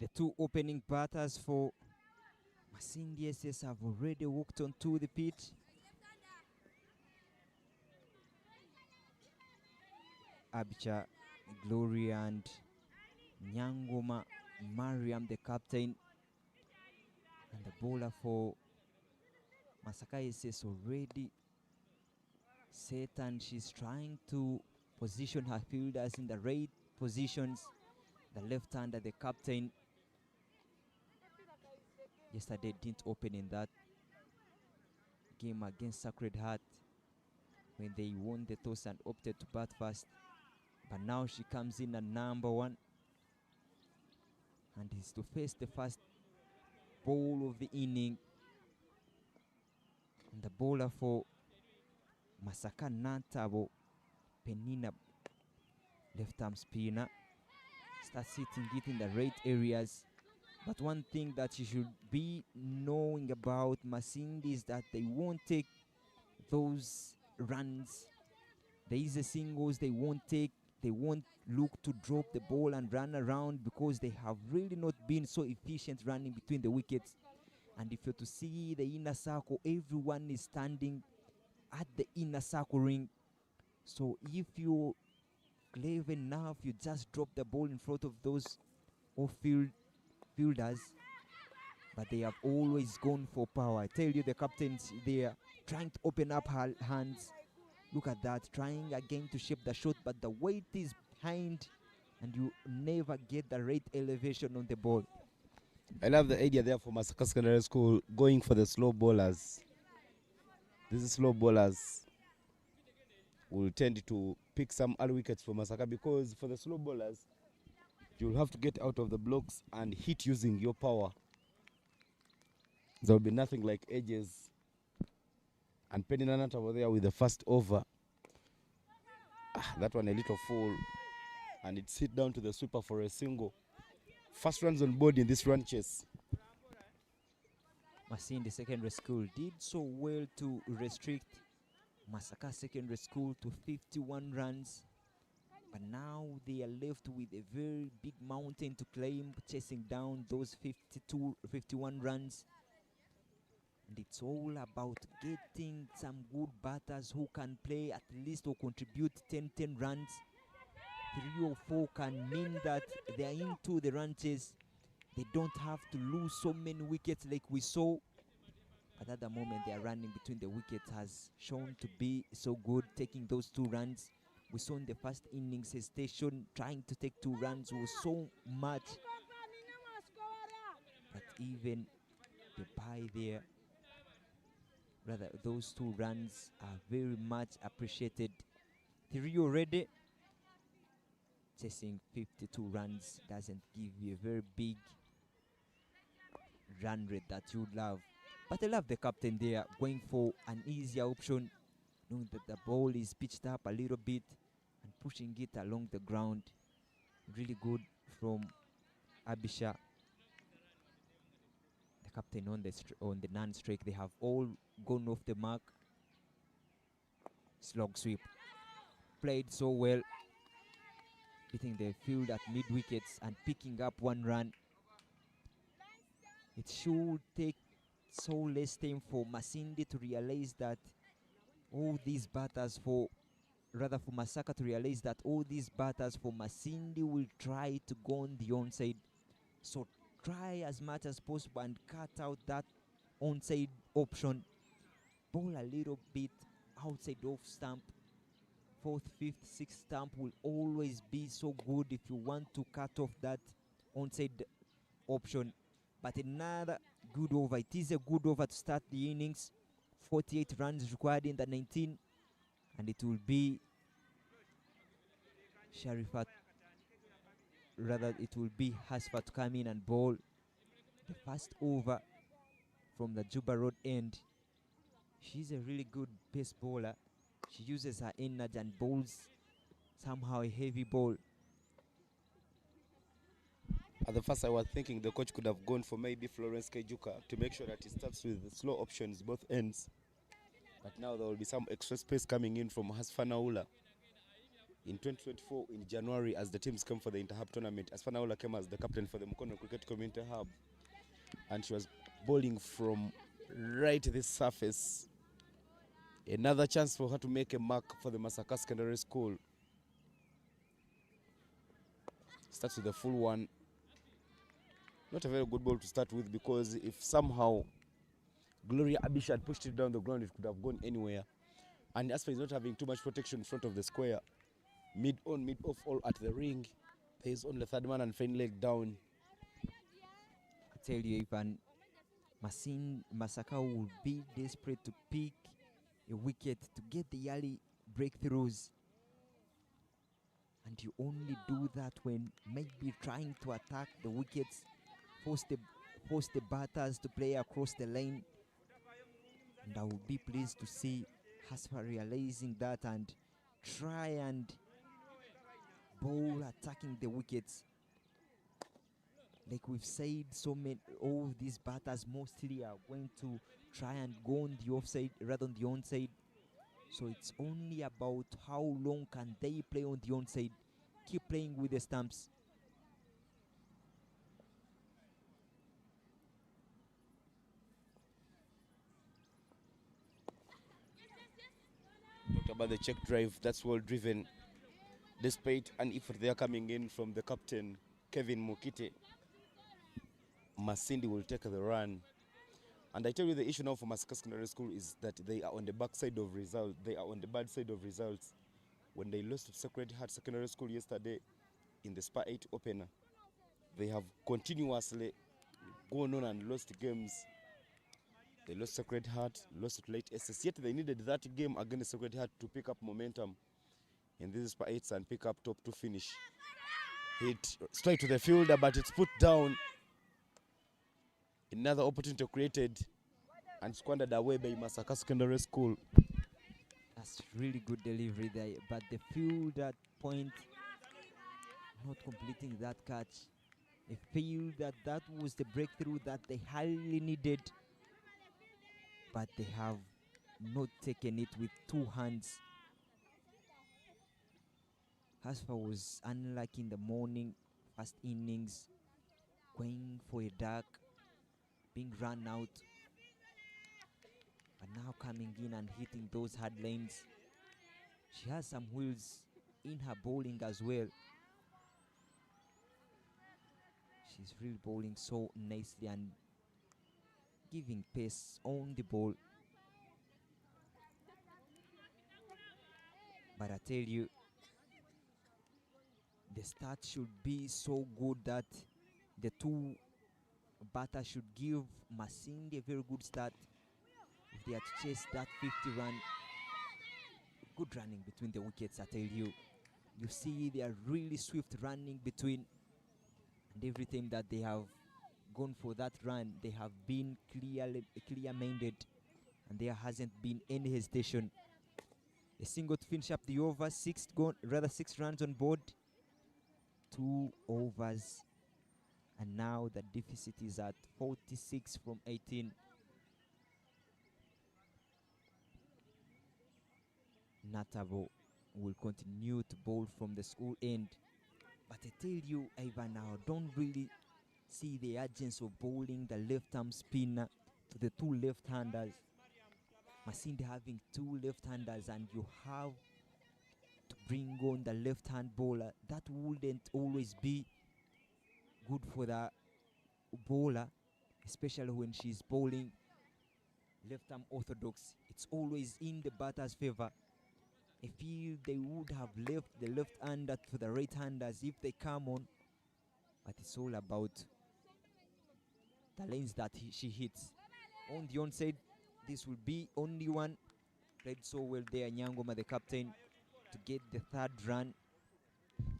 The two opening batters for Masindi SS have already walked onto the pitch. Abicha Gloria and Nyangoma Mariam, the captain, and the bowler for Masaka SS already set, and she's trying to position her fielders in the right positions. The left-hander, the captain, yesterday didn't open in that game against Sacred Heart when they won the toss and opted to bat first. But now she comes in at number one and is to face the first ball of the inning. And the bowler for Masaka Nantabo, Penina, left-arm spinner, starts hitting it in the right areas. But one thing that you should be knowing about Masindi is that they won't take those runs. There is a singles they won't take. They won't look to drop the ball and run around because they have really not been so efficient running between the wickets. And if you're to see the inner circle, everyone is standing at the inner circle ring. So if you're clever enough, you just drop the ball in front of those off-field fielders. But they have always gone for power. I tell you, the captains, they are trying to open up her hands Look at that, trying again to shape the shot, but the weight is behind and you never get the right elevation on the ball. I love the idea there for Masaka Secondary School going for the slow bowlers. These slow bowlers will tend to pick some early wickets for Masaka, because for the slow bowlers, you'll have to get out of the blocks and hit using your power. There will be nothing like edges. And Penny Nanat over there with the first over. That one a little full. And it's hit down to the sweeper for a single. First runs on board in this run chase. Masindi Secondary School did so well to restrict Masaka Secondary School to 51 runs. But now they are left with a very big mountain to climb, chasing down those 51 runs. And it's all about getting some good batters who can play at least or contribute 10 runs. 3 or 4 can mean that they are into the run chase. They don't have to lose so many wickets like we saw. But at the moment, they are running between the wickets has shown to be so good, taking those 2 runs. We saw in the first innings, hesitation, trying to take 2 runs was so much. But even the buy there, rather, those 2 runs are very much appreciated. 3 already. Chasing 52 runs doesn't give you a very big run rate that you'd love. But I love the captain there going for an easier option, knowing that the ball is pitched up a little bit and pushing it along the ground. Really good from Abisha, the captain on the non-strike. They have all gone off the mark. Slog sweep. Played so well, hitting the field at mid wickets and picking up 1 run. It should take so less time for Masindi to realize that all these batters for Masaka to realize that all these batters for Masindi will try to go on the onside. So try as much as possible and cut out that onside option. Ball a little bit outside off stump. 4th, 5th, 6th stump will always be so good if you want to cut off that onside option. But another good over. It is a good over to start the innings. 48 runs required in the 19. And it will be Sharifat. Rather, it will be Hasfat to come in and bowl the first over from the Juba Road end. She's a really good pace bowler. She uses her energy and bowls somehow a heavy ball. At the first, I was thinking the coach could have gone for maybe Florence Kejuka to make sure that he starts with the slow options, both ends. But now there will be some extra space coming in from Hasfanaula. In 2024, in January, as the teams come for the Interhub tournament, Hasfanaula came as the captain for the Mukono Cricket Community Hub. And she was bowling from right this surface. Another chance for her to make a mark for the Masaka Secondary School. Starts with the full one. Not a very good ball to start with, because if somehow Gloria Abisha had pushed it down the ground, it could have gone anywhere. And Aspa is not having too much protection in front of the square. Mid on, mid off, all at the ring. There is only 3rd man and fine leg down. I tell you, Ivan, Masaka will be desperate to pick a wicket to get the early breakthroughs. And you only do that when maybe trying to attack the wickets, force the batters to play across the lane. And I will be pleased to see Hasfa realizing that and try and bowl attacking the wickets. Like we've said, all these batters mostly are going to try and go on the offside rather than the onside. So it's only about how long can they play on the onside. Keep playing with the stumps. Talked about the check drive, that's well driven. Despite an effort they are coming in from the captain, Kevin Mukite, Masindi will take the run. And I tell you, the issue now for Masaka Secondary School is that they are on the back side of results. They are on the bad side of results. When they lost to Sacred Heart Secondary School yesterday in the Spa 8 opener, they have continuously gone on and lost games. They lost Sacred Heart, lost to late SS. Yet they needed that game against Sacred Heart to pick up momentum in these Spa 8s and pick up top 2 finish. Hit straight to the fielder, but it's put down. Another opportunity created and squandered away by Masaka Secondary School. That's really good delivery there, but the fielder point not completing that catch. I feel that that was the breakthrough that they highly needed, but they have not taken it with 2 hands. Hasfa was unlucky in the morning, first innings, going for a duck, being run out, but now coming in and hitting those hard lanes. She has some wheels in her bowling as well. She's really bowling so nicely and giving pace on the ball. But I tell you, the start should be so good that the 2 batters should give Masindi a very good start if they are to chase that 50 run. Good running between the wickets, I tell you. You see they are really swift running between, and every time that they have gone for that run, they have been clear-minded, and there hasn't been any hesitation. A single to finish up the over, 6 runs on board, 2 overs, and now the deficit is at 46 from 18. Natabo will continue to bowl from the school end, but I tell you, Ivan, now don't really see the urgency of bowling the left-arm spinner to the 2 left-handers. Masindi having 2 left-handers, and you have to bring on the left-hand bowler. That wouldn't always be good for the bowler, especially when she's bowling left-arm orthodox. It's always in the batter's favor. I feel they would have left the left-hander to the right-handers if they come on, but it's all about the lanes that she hits. On the onside, this will be only one. Played so well there, Nyangoma, the captain, to get the 3rd run.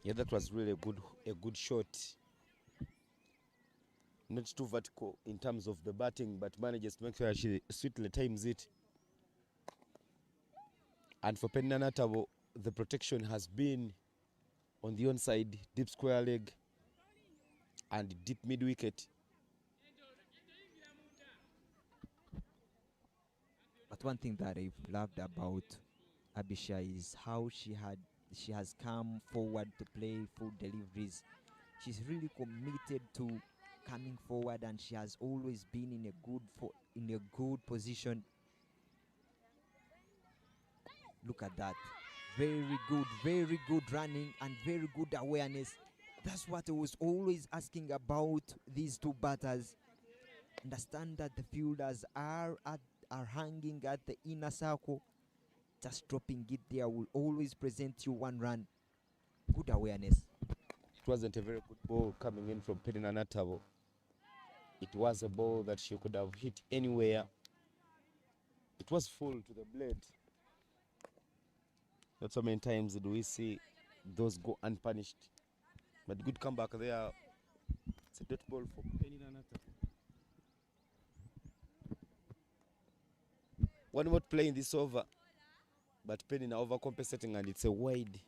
Yeah, that was really a good shot. Not too vertical in terms of the batting, but manages to make sure she sweetly times it. And for Penina Natabo, the protection has been on the onside, deep square leg and deep mid wicket. But one thing that I've loved about Abisha is how she has come forward to play full deliveries. She's really committed to coming forward, and she has always been in a good position. Look at that. Very good running and very good awareness. That's what I was always asking about these 2 batters. Understand that the fielders are hanging at the inner circle. Just dropping it there will always present you 1 run. Good awareness. It wasn't a very good ball coming in from Penina Natabo. It was a ball that she could have hit anywhere. It was full to the blade. Not so many times do we see those go unpunished. But good comeback there. It's a dot ball for Penina Natabo. One more play in this over, but Penina overcompensating, and it's a wide.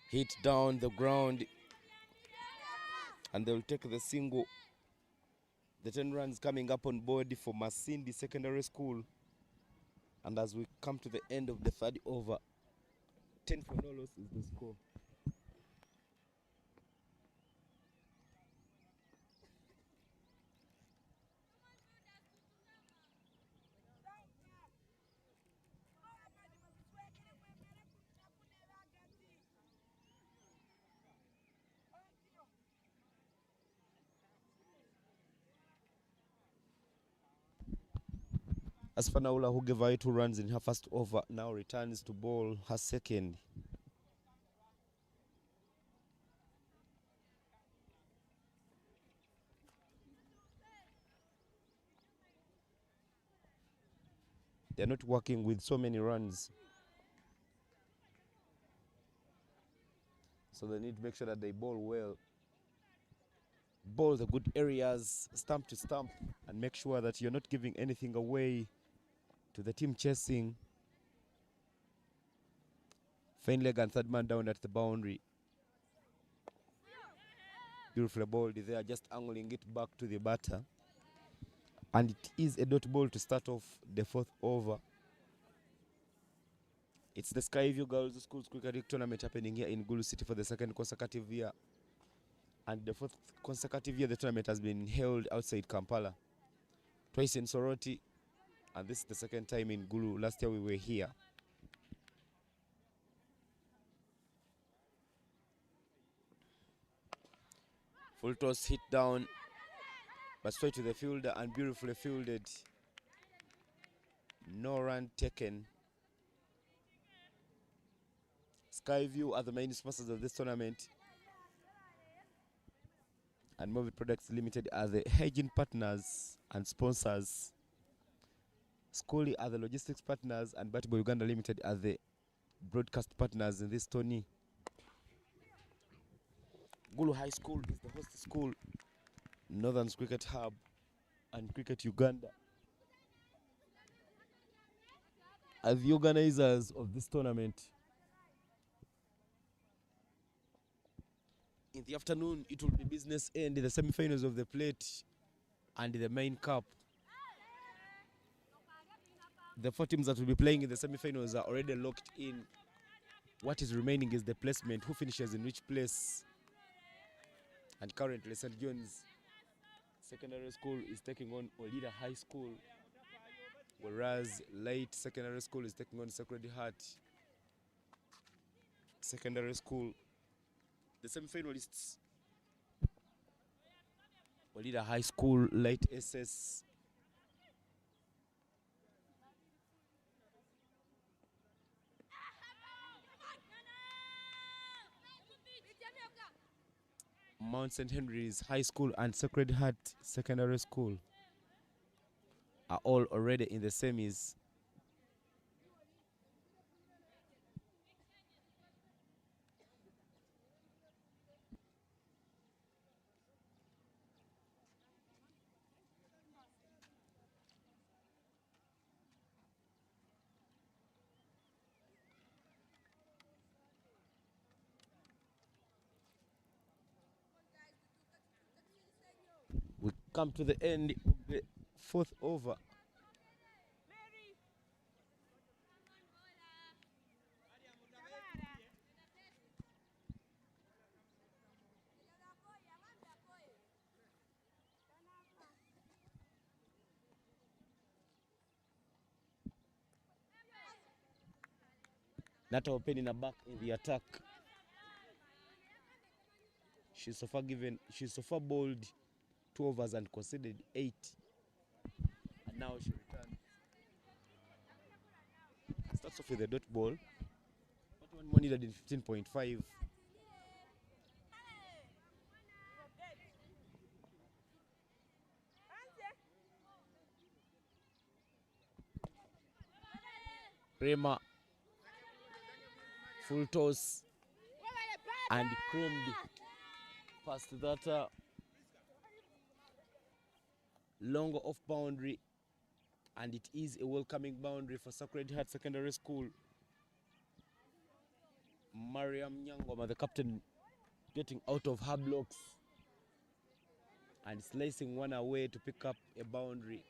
Hit down the ground, and they'll take the single. The 10 runs coming up on board for Masindi Secondary School. And as we come to the end of the 3rd over, 10 for no loss is the score. As Fanaula, who gave away 2 runs in her first over, now returns to bowl her second. They're not working with so many runs, so they need to make sure that they bowl well. Bowl the good areas, stump to stump, and make sure that you're not giving anything away to the team chasing. Fine leg and third man down at the boundary. Beautifully bowled there, just angling it back to the batter. And it is a dot ball to start off the 4th over. It's the Skyview Girls Schools Cricket League tournament happening here in Gulu City for the 2nd consecutive year. And the 4th consecutive year the tournament has been held outside Kampala. Twice in Soroti, and this is the 2nd time in Gulu. Last year we were here. Full toss hit down, but straight to the fielder and beautifully fielded. No run taken. Skyview are the main sponsors of this tournament, and Movie Products Limited are the hygiene partners and sponsors. Schoolie are the logistics partners, and Batibo Uganda Limited are the broadcast partners in this tourney. Gulu High School is the host school, Northern Cricket Hub, and Cricket Uganda are the organizers of this tournament. In the afternoon, it will be business end, the semi-finals of the plate and the main cup. The 4 teams that will be playing in the semi-finals are already locked in. What is remaining is the placement, who finishes in which place. And currently, St. John's Secondary School is taking on Olida High School, whereas Light Secondary School is taking on Sacred Heart Secondary School. The semi-finalists: Olida High School, Light SS, Mount St. Henry's High School, and Sacred Heart Secondary School are all already in the semis. We come to the end of the 4th over. Nata Openina back in the attack. She's so far bowled 2 overs and conceded 8. And now she returns. Starts off with a dot ball. Not one more needed in 15.5. Rema, full toss, and creamed past that longer off boundary, and it is a welcoming boundary for Sacred Heart Secondary School. Mariam Nyangoma, the captain, getting out of her blocks and slicing one away to pick up a boundary.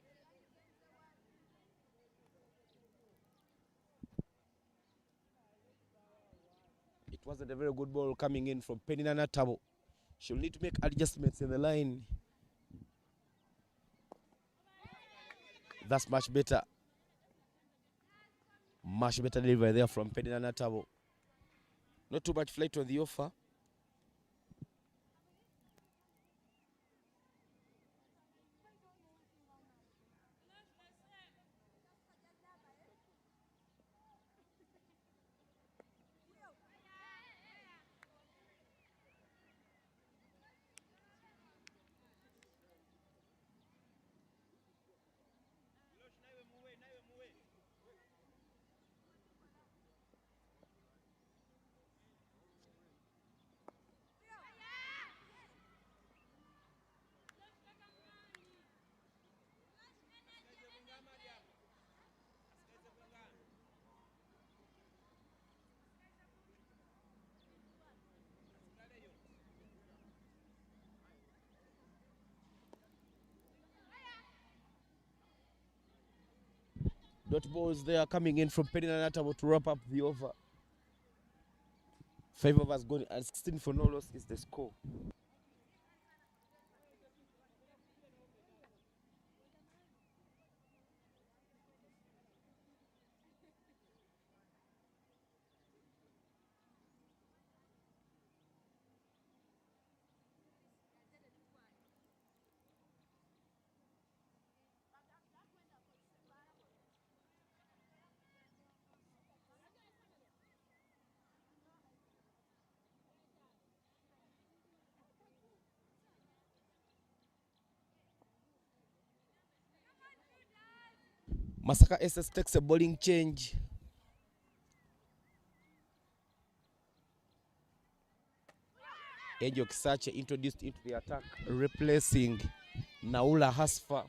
It wasn't a very good ball coming in from Peninana Tabo. She'll need to make adjustments in the line. That's much better. Much better delivery there from Peninana Tabo. Not too much flight on the offer. Dot balls there coming in from Penny Natabo to wrap up the over. 5 overs gone and 16 for no loss is the score. Masaka SS takes a bowling change. Angel Kisache introduced into the attack, replacing Naula Hasfa.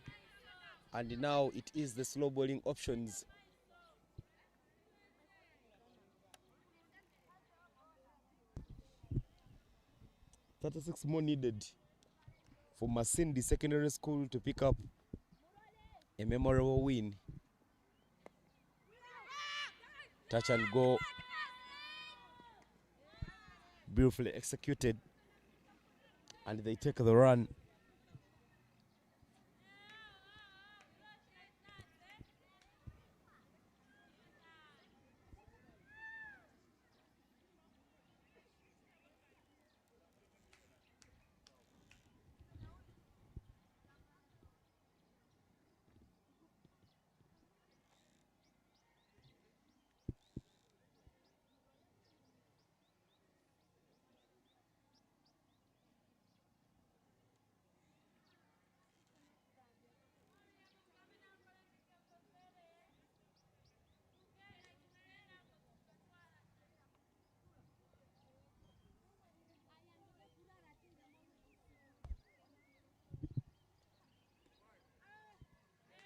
And now it is the slow bowling options. $36 more needed for Masindi Secondary School to pick up a memorable win. Touch and go. Beautifully executed. And they take the run.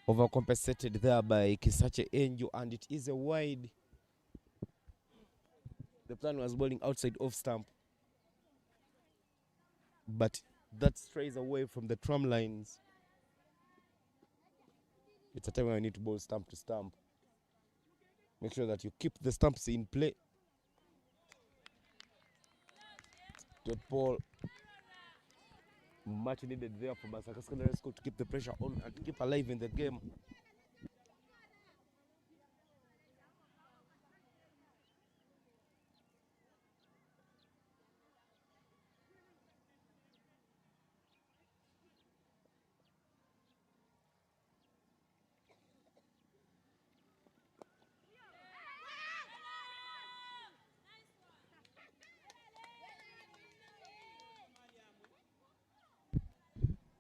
Overcompensated there by Kisache Angel, and it is a wide. The plan was bowling outside off stump, but that strays away from the tram lines. It's a time when I need to bowl stump to stump. Make sure that you keep the stumps in play. Dot ball. Much needed there for Masaka Secondary School to keep the pressure on and keep alive in the game.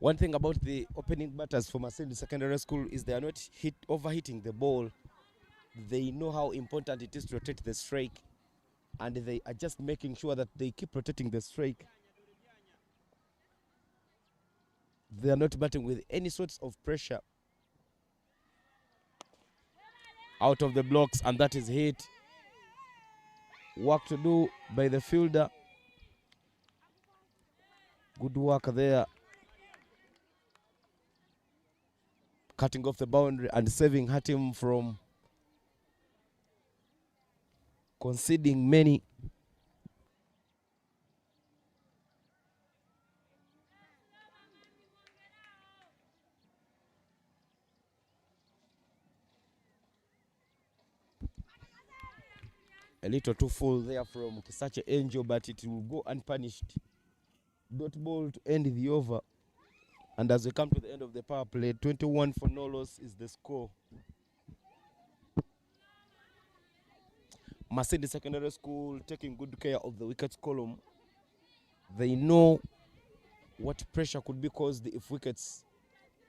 One thing about the opening batters for Masindi Secondary School is they are not overhitting the ball. They know how important it is to rotate the strike, and they are just making sure that they keep rotating the strike. They are not batting with any sorts of pressure. Out of the blocks, and that is hit. Work to do by the fielder. Good work there. Cutting off the boundary and saving Hatim from conceding many. A little too full there from Kisache Angel, but it will go unpunished. Dot ball to end the over. And as we come to the end of the power play, 21 for no loss is the score. Masindi Secondary School taking good care of the wickets column. They know what pressure could be caused if wickets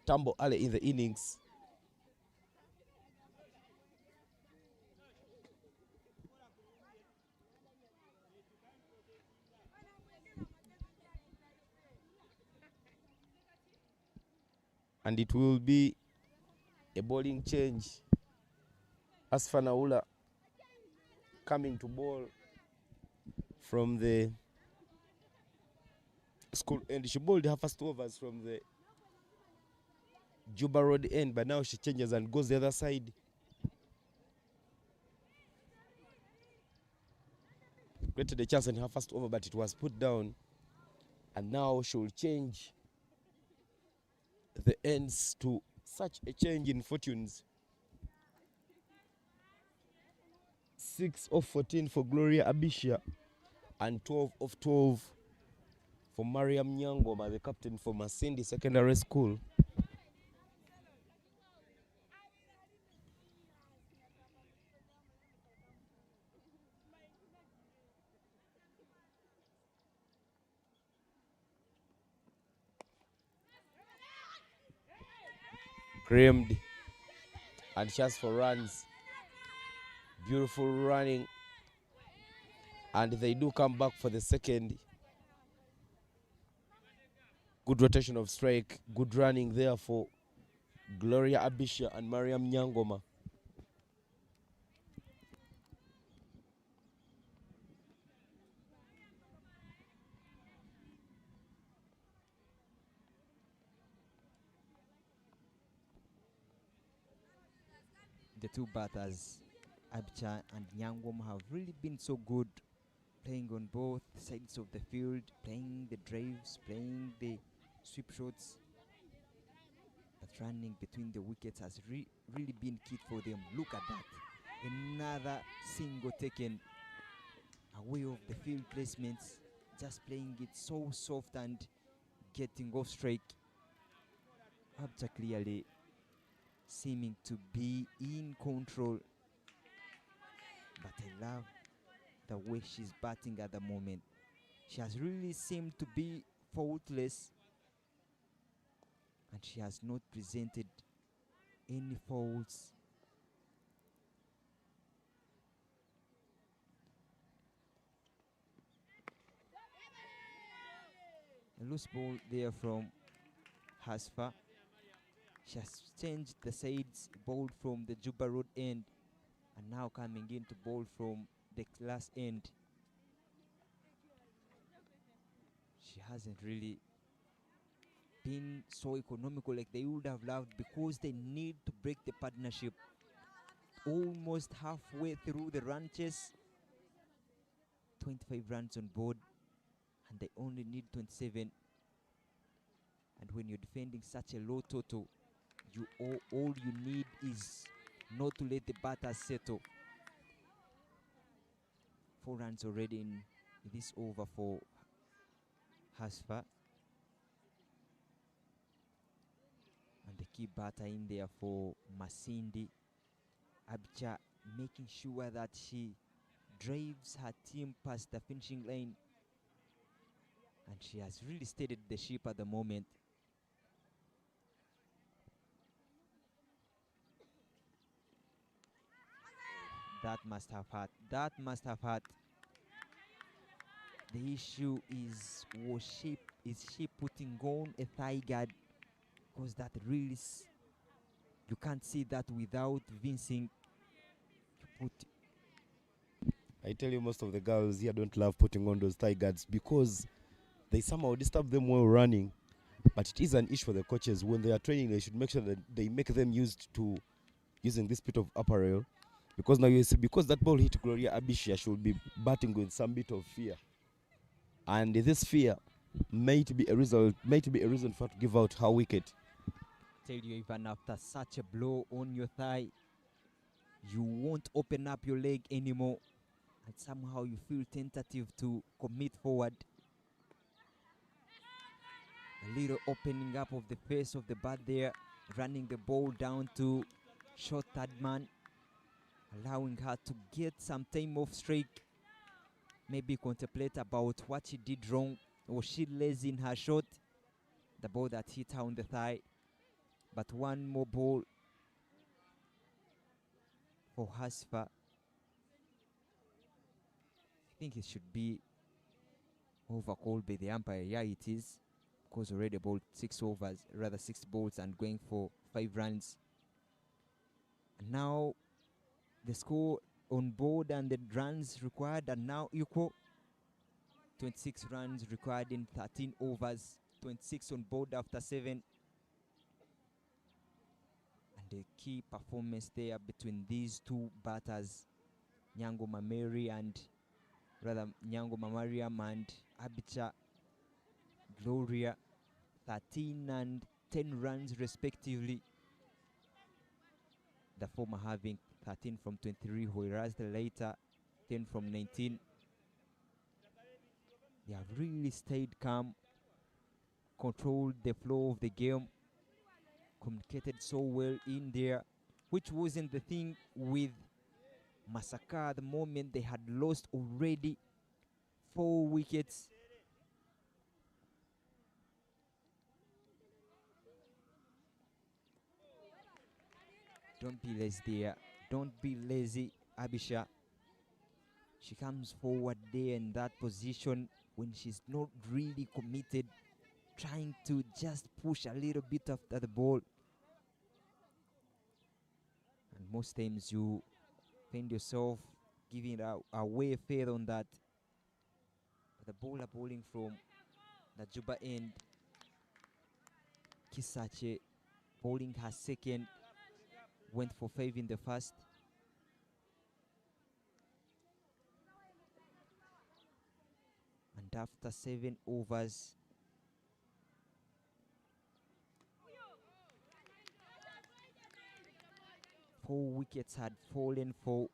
tumble early in the innings. And it will be a bowling change. Asfa Naula coming to bowl from the school end. She bowled her first overs from the Juba Road end, but now she changes and goes the other side. created a chance in her first over, but it was put down. And now she will change the ends to such a change in fortunes. 6 of 14 for Gloria Abishia and 12 of 12 for Mariam Nyangoma, the captain for Masindi Secondary School. Creamed and chance for runs. Beautiful running. And they do come back for the second. Good rotation of strike. Good running there for Gloria Abishia and Mariam Nyangoma. The two batters, Abcha and Nyangoma, have really been so good, playing on both sides of the field, playing the drives, playing the sweep shots. But running between the wickets has really been key for them. Look at that. Another single taken away of the field placements, just playing it so soft and getting off strike. Abcha clearly seeming to be in control, but I love the way she's batting at the moment. She has really seemed to be faultless, and she has not presented any faults. A loose ball there from Hasfa. She has changed the sides, bowled from the Juba Road end, and now coming in to bowl from the class end. She hasn't really been so economical like they would have loved, because they need to break the partnership almost halfway through the run chase. 25 runs on board, and they only need 27. And when you're defending such a low total, all you need is not to let the batters settle. 4 runs already in this over for Hasfa. And the key batter in there for Masindi, Abcha, making sure that she drives her team past the finishing line. And she has really steadied the ship at the moment. That must have hurt. That must have hurt. The issue is, is she putting on a thigh guard? Because that really, you can't see that without Vincing. I tell you, most of the girls here don't love putting on those thigh guards because they somehow disturb them while running. But it is an issue for the coaches. When they are training, they should make sure that they make them used to using this bit of apparel. Because now you see, because that ball hit Gloria Abishia, should be batting with some bit of fear. And this fear might be a reason for her to give out her wicket. Tell you, even after such a blow on your thigh, you won't open up your leg anymore, and somehow you feel tentative to commit forward. A little opening up of the face of the bat there, running the ball down to short third man, allowing her to get some time off strike. Maybe contemplate about what she did wrong. Was she lazy in her shot? The ball that hit her on the thigh. But one more ball for Hasfa. I think it should be overcalled by the umpire. Yeah, it is, because already bowled 6 balls and going for 5 runs. And now the score on board and the runs required are now equal. 26 runs required in 13 overs. 26 on board after 7. The key performance there between these two batters, Nyangoma Mary and rather Nyangoma Mariam and Abicha Gloria, 13 and 10 runs respectively. The former having 13 from 23, whereas the later 10 from 19. They have really stayed calm, controlled the flow of the game, communicated so well in there, which wasn't the thing with Masaka at the moment. They had lost already 4 wickets. Don't be lazy there. Don't be lazy, Abisha. She comes forward there in that position when she's not really committed, trying to just push a little bit after the ball. And most times you find yourself giving away fair on that. But the bowler bowling from the Juba end, Kisache, bowling her second, went for 5 in the first. And after 7 overs, four wickets had fallen for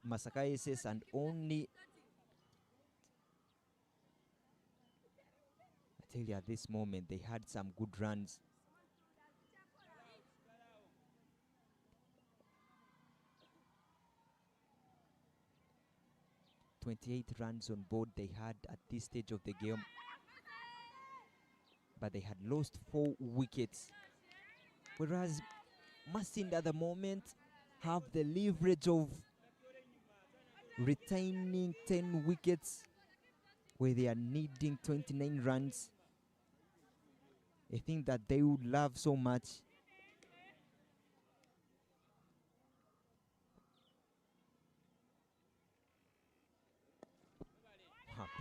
Masakaises, and only, I tell you, at this moment they had some good runs. "28 runs on board they had at this stage of the game, but they had lost 4 wickets. Whereas Masinde at the moment have the leverage of retaining 10 wickets where they are needing 29 runs. A thing that they would love so much.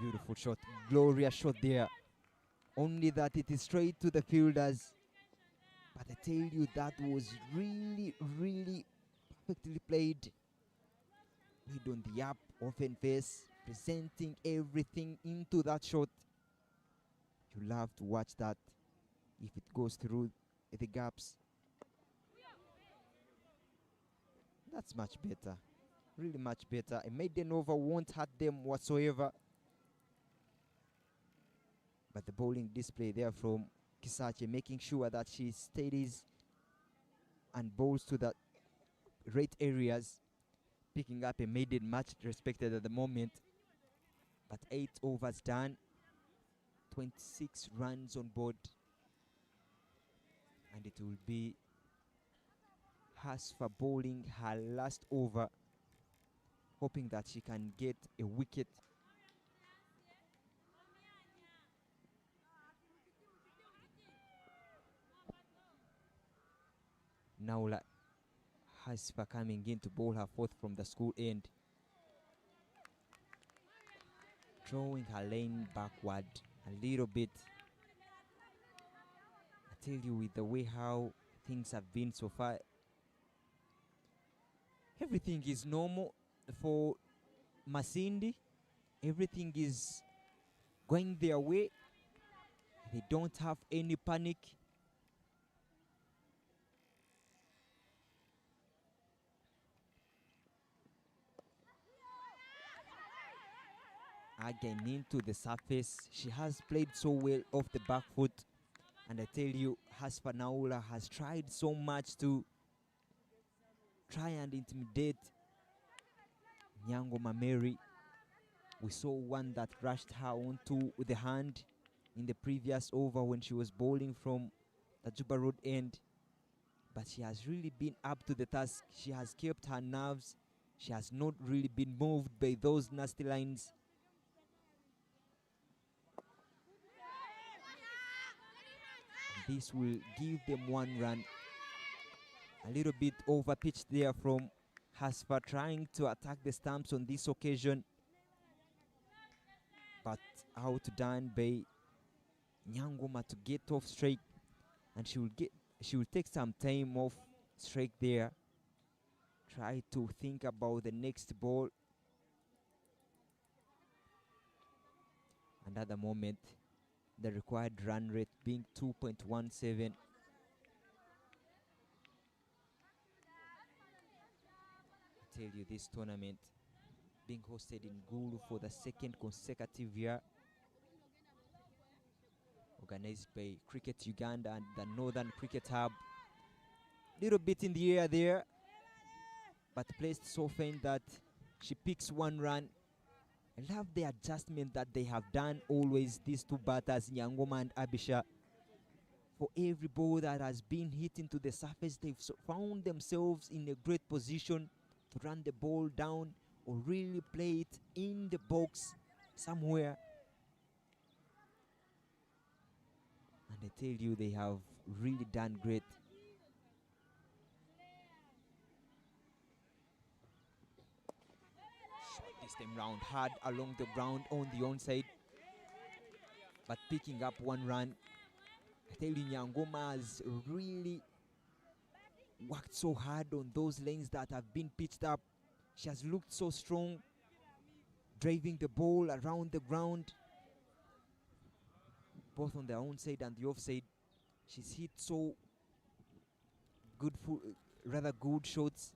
Beautiful shot, glorious shot there. Only that it is straight to the fielders. But I tell you, that was really, really perfectly played. Played on the up, open face, presenting everything into that shot. You love to watch that if it goes through the gaps. That's much better, really much better. A maiden over won't hurt them whatsoever. But the bowling display there from Kisache, making sure that she steadies and bowls to the right areas, picking up a maiden, much respected at the moment. But 8 overs done, 26 runs on board, and it will be Hasfa bowling her last over, hoping that she can get a wicket. Now Hasfa coming in to bowl her fourth from the school end, drawing her lane backward a little bit. I tell you, with the way how things have been so far, everything is normal for Masindi. Everything is going their way. They don't have any panic. Again into the surface. She has played so well off the back foot. And I tell you, Hasfa Naula has tried so much to try and intimidate Nyangoma Mary. We saw one that rushed her onto the hand in the previous over when she was bowling from the Juba Road end. But she has really been up to the task. She has kept her nerves. She has not really been moved by those nasty lines. And this will give them 1 run. A little bit over pitched there from Hasfa, trying to attack the stumps on this occasion, but outdone by Nyangoma to get off strike, and she will take some time off strike there. Try to think about the next ball. And at the moment, the required run rate being 2.17. I tell you, this tournament being hosted in Gulu for the second consecutive year, organized by Cricket Uganda and the Northern Cricket Hub. Little bit in the air there, but placed so faint that she picks one run. I love the adjustment that they have done always, these two batters, Nyangoma and Abisha. For every ball that has been hit into the surface, they've found themselves in a great position to run the ball down or really play it in the box somewhere. And I tell you, they have really done great. This time round, hard along the ground on the onside, but picking up one run. I tell you, Nyangoma has really worked so hard on those lanes that have been pitched up. She has looked so strong, driving the ball around the ground, both on the onside and the offside. She's hit so good, rather good shots.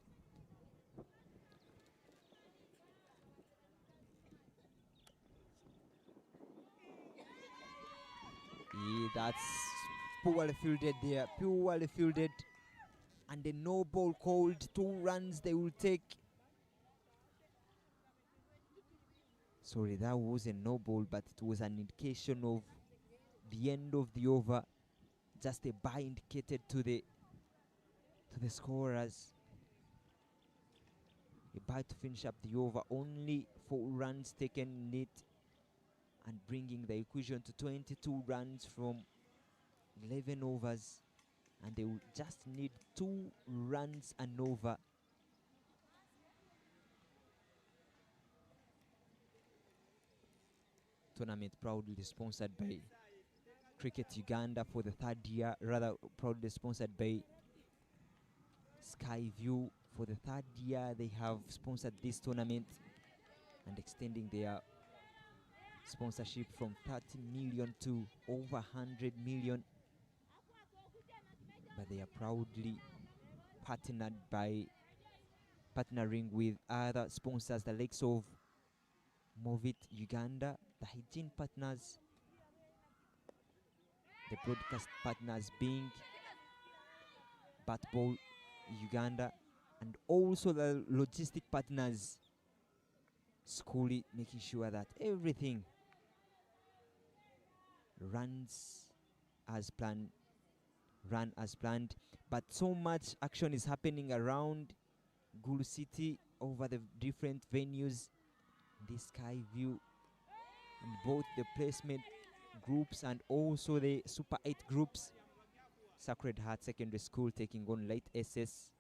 Yeah, that's poorly fielded there, poorly fielded. And a no ball called, 2 runs they will take. Sorry, that wasn't no ball, but it was an indication of the end of the over. Just a bye indicated to the scorers. A bye to finish up the over. Only 4 runs taken in it, and bringing the equation to 22 runs from 11 overs. And they will just need 2 runs and over. Tournament proudly sponsored by Cricket Uganda for the 3rd year, rather proudly sponsored by Skyview for the 3rd year. They have sponsored this tournament and extending their sponsorship from 30 million to over 100 million. But they are proudly partnering with other sponsors, the likes of Movit Uganda, the hygiene partners, the broadcast partners being Batball Uganda, and also the logistic partners, Schoolie, making sure that everything runs as planned, But so much action is happening around Gulu City over the different venues. This Sky View, in both the placement groups and also the Super 8 groups. Sacred Heart Secondary School taking on Light SS.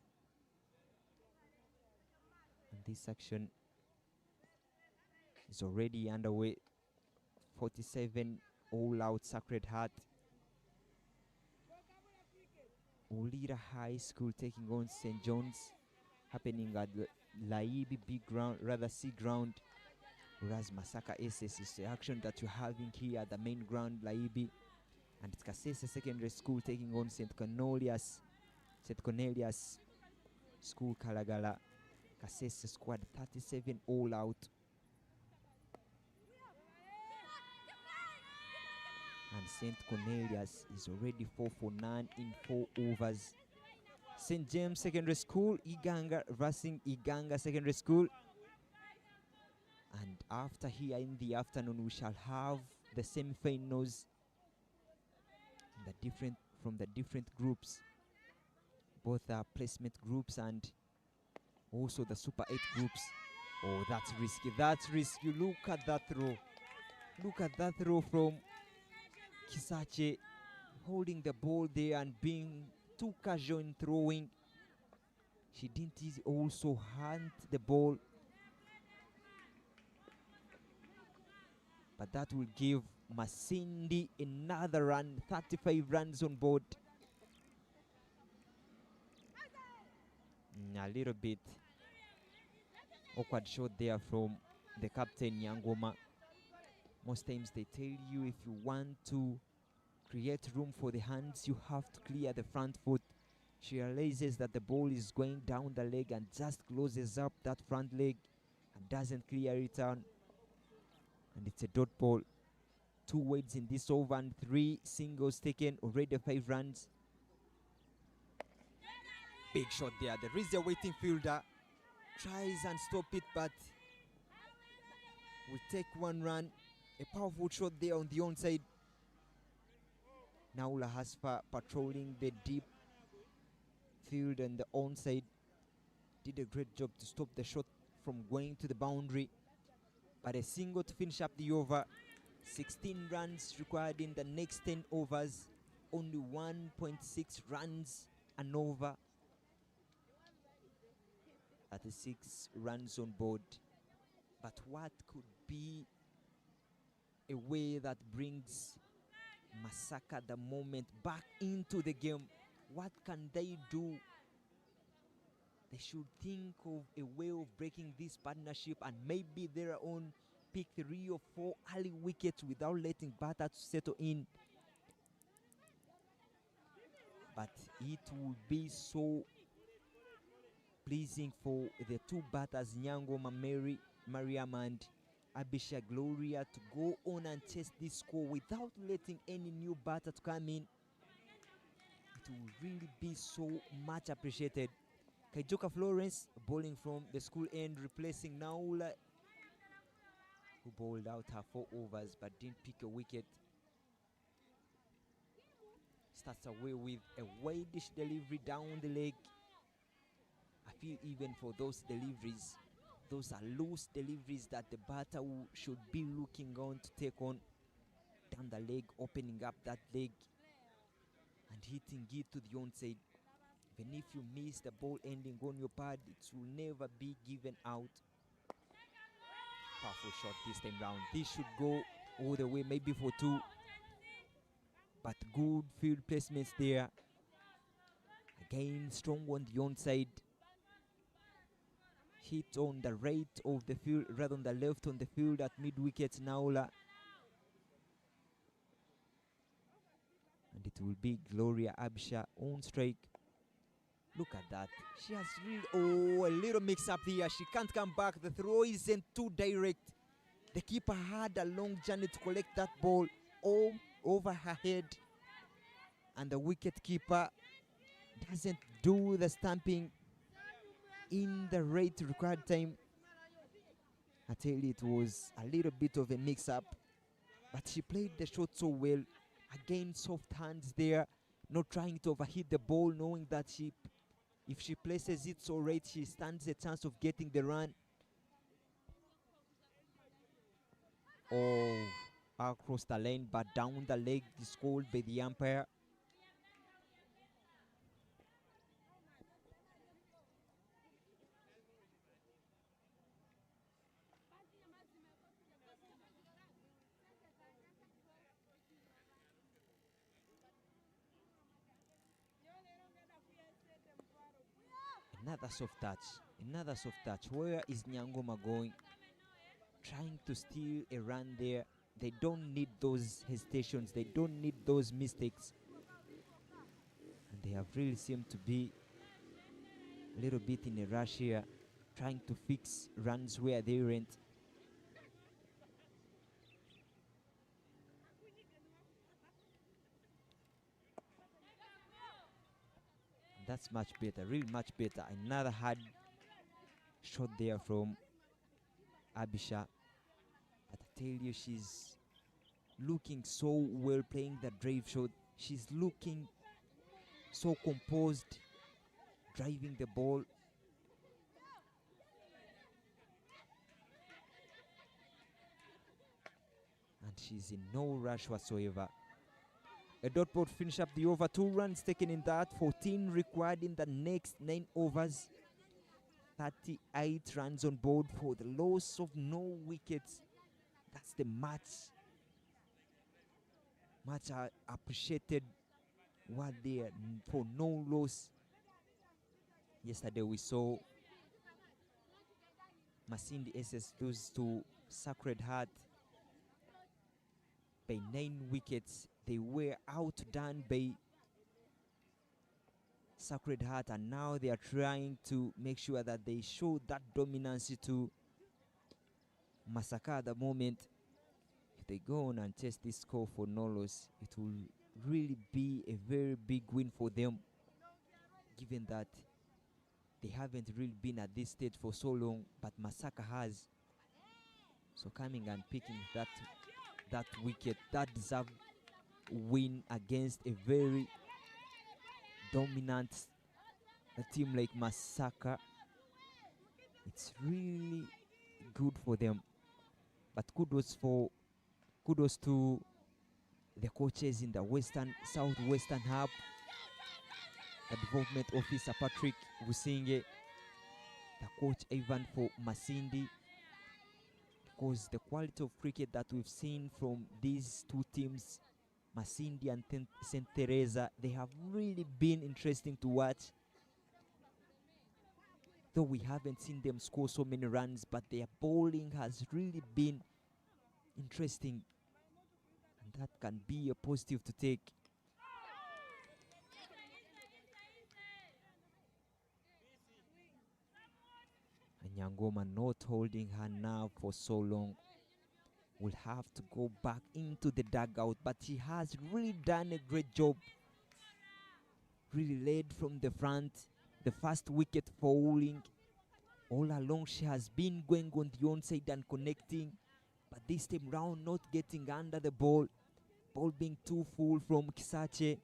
And this action is already underway. 47 all out Sacred Heart. Ulira High School taking on St. John's, happening at the Laibi B ground, rather C ground. Whereas Masaka SS is the action that you're having here at the main ground, Laibi. And it's Kasese Secondary School taking on St. Cornelius School, Kalagala. Kasese squad 37 all out. And St. Cornelius is already 4 for 9 in 4 overs. St. James Secondary School, Iganga versus Iganga Secondary School. And after here in the afternoon, we shall have the semi-finals from the different groups, both the placement groups and also the Super 8 groups. Oh, that's risky. That's risky. Look at that throw. Look at that throw from Kisache, holding the ball there and being too casual in throwing. She didn't also hunt the ball. But that will give Masindi another run, 35 runs on board. A little bit awkward shot there from the captain, Nyangoma. Most times they tell you if you want to create room for the hands, you have to clear the front foot. She realizes that the ball is going down the leg and just closes up that front leg and doesn't clear it on. And it's a dot ball. 2 weights in this over and 3 singles taken, already 5 runs. Big shot there. There is a waiting fielder. Tries and stop it, but will take 1 run. A powerful shot there on the onside. Naula Haspa patrolling the deep field and the onside. Did a great job to stop the shot from going to the boundary. But a single to finish up the over. 16 runs required in the next 10 overs. Only 1.6 runs an over. 36 runs on board. But what could be a way that brings Masaka the moment back into the game? What can they do? They should think of a way of breaking this partnership and maybe their own pick 3 or 4 early wickets without letting batter to settle in. But it will be so pleasing for the 2 batters, Nyango Mameri, Mariam and Abisha Gloria, to go on and chase this score without letting any new batter to come in. It will really be so much appreciated. Kaijoka Florence bowling from the school end, replacing Naula, who bowled out her 4 overs but didn't pick a wicket. Starts away with a wide-ish delivery down the leg. I feel even for those deliveries, those are loose deliveries that the batter should be looking on to take on down the leg, opening up that leg and hitting it to the onside. Even if you miss the ball ending on your pad, it will never be given out. Powerful shot this time round. This should go all the way, maybe for 2. But good field placements there. Again, strong on the onside. Hit on the right of the field, rather on the left on the field at mid-wicket, Naula. And it will be Gloria Absha on strike. Look at that. She has really, a little mix-up here. She can't come back. The throw isn't too direct. The keeper had a long journey to collect that ball all over her head. And the wicket keeper doesn't do the stamping in the right required time. I tell you, it was a little bit of a mix-up. But she played the shot so well. Again, soft hands there. Not trying to overhit the ball, knowing that if she places it so right, she stands a chance of getting the run. Oh, across the lane, but down the leg, is called by the umpire. Another soft touch, another soft touch. Where is Nyangoma going? Trying to steal a run there. They don't need those hesitations. They don't need those mistakes. And they have really seemed to be a little bit in a rush here, trying to fix runs where they went. That's much better, really much better. Another hard shot there from Abisha. But I tell you, she's looking so well playing the drive shot. She's looking so composed, driving the ball. And she's in no rush whatsoever. A dot ball to finish up the over. 2 runs taken in that. 14 required in the next 9 overs. 38 runs on board for the loss of no wickets. That's the much appreciated word there, for no loss. Yesterday we saw Masindi SS lose to Sacred Heart by 9 wickets. They were outdone by Sacred Heart, and now they are trying to make sure that they show that dominance to Masaka at the moment. If they go on and chase this score for no loss, it will really be a very big win for them, given that they haven't really been at this stage for so long, but Masaka has. So coming and picking that wicket, that deserved win against a very dominant team like Masaka, it's really good for them. But kudos to the coaches in the southwestern hub, the development officer Patrick Businge, the coach Ivan for Masindi, because the quality of cricket that we've seen from these two teams, Masindi and St. Teresa, they have really been interesting to watch. Though we haven't seen them score so many runs, but their bowling has really been interesting, and that can be a positive to take. And Nyangoma not holding her nerve for so long, will have to go back into the dugout, but she has really done a great job. Really led from the front, the first wicket falling. All along she has been going on the onside and connecting, but this time round not getting under the ball being too full from Kisache,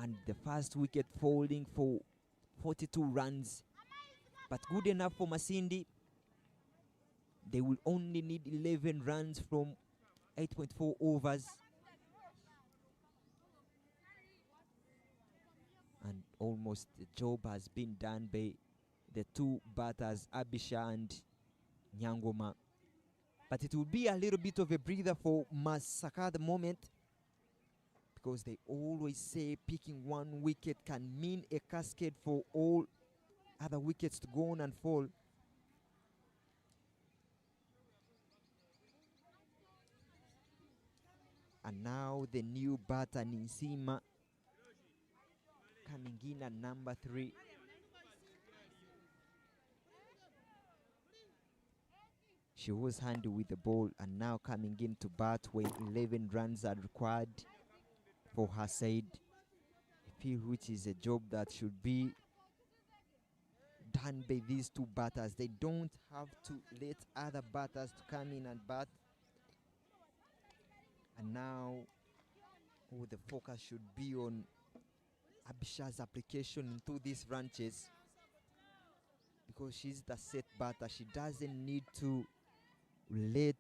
and the first wicket falling for 42 runs. But good enough for Masindi. They will only need 11 runs from 8.4 overs. And almost the job has been done by the two batters, Abisha and Nyangoma. But it will be a little bit of a breather for Masaka at the moment, because they always say picking one wicket can mean a cascade for all other wickets to go on and fall. And now the new batter, Ninsima, coming in at number 3. She was handy with the ball, and now coming in to bat when 11 runs are required for her side. I feel which is a job that should be done by these two batters. They don't have to let other batters to come in and bat. And now the focus should be on Abisha's application into these ranches, because she's the set batter. She doesn't need to let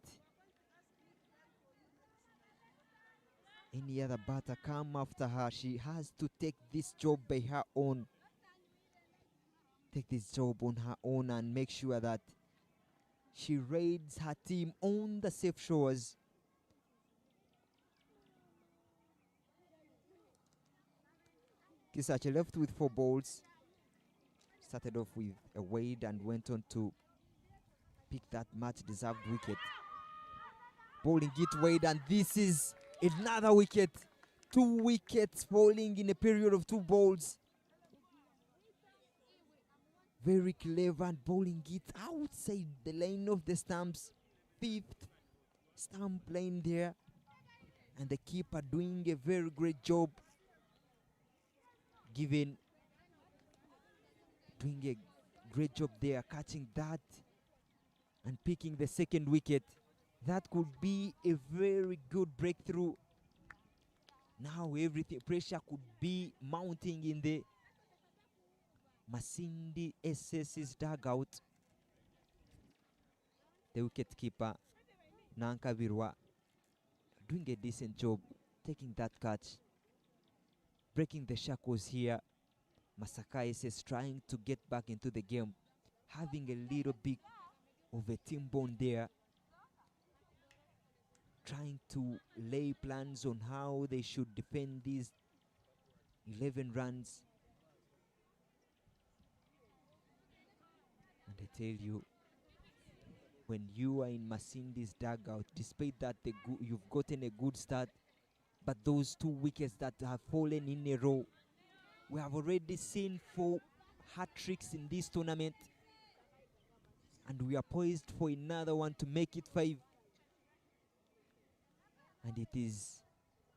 any other batter come after her. She has to take this job by her own. Take this job on her own and make sure that she raids her team on the safe shores. Kisache left with 4 balls. Started off with a Wade and went on to pick that much-deserved wicket. Bowling it Wade, and this is another wicket. 2 wickets falling in a period of 2 balls. Very clever, and bowling it outside the line of the stumps. 5th stump line there, and the keeper doing a very great job, doing a great job there, catching that and picking the 2nd wicket. That could be a very good breakthrough. Now pressure could be mounting in the Masindi SS's dugout. The wicket keeper, Nanka Virwa, doing a decent job, taking that catch, breaking the shackles here. Masaka SS trying to get back into the game, having a little bit of a team bond there, trying to lay plans on how they should defend these 11 runs. And I tell you, when you are in Masindi's dugout, despite that you've gotten a good start, but those 2 wickets that have fallen in a row, we have already seen 4 hat-tricks in this tournament, and we are poised for another one to make it 5. And it is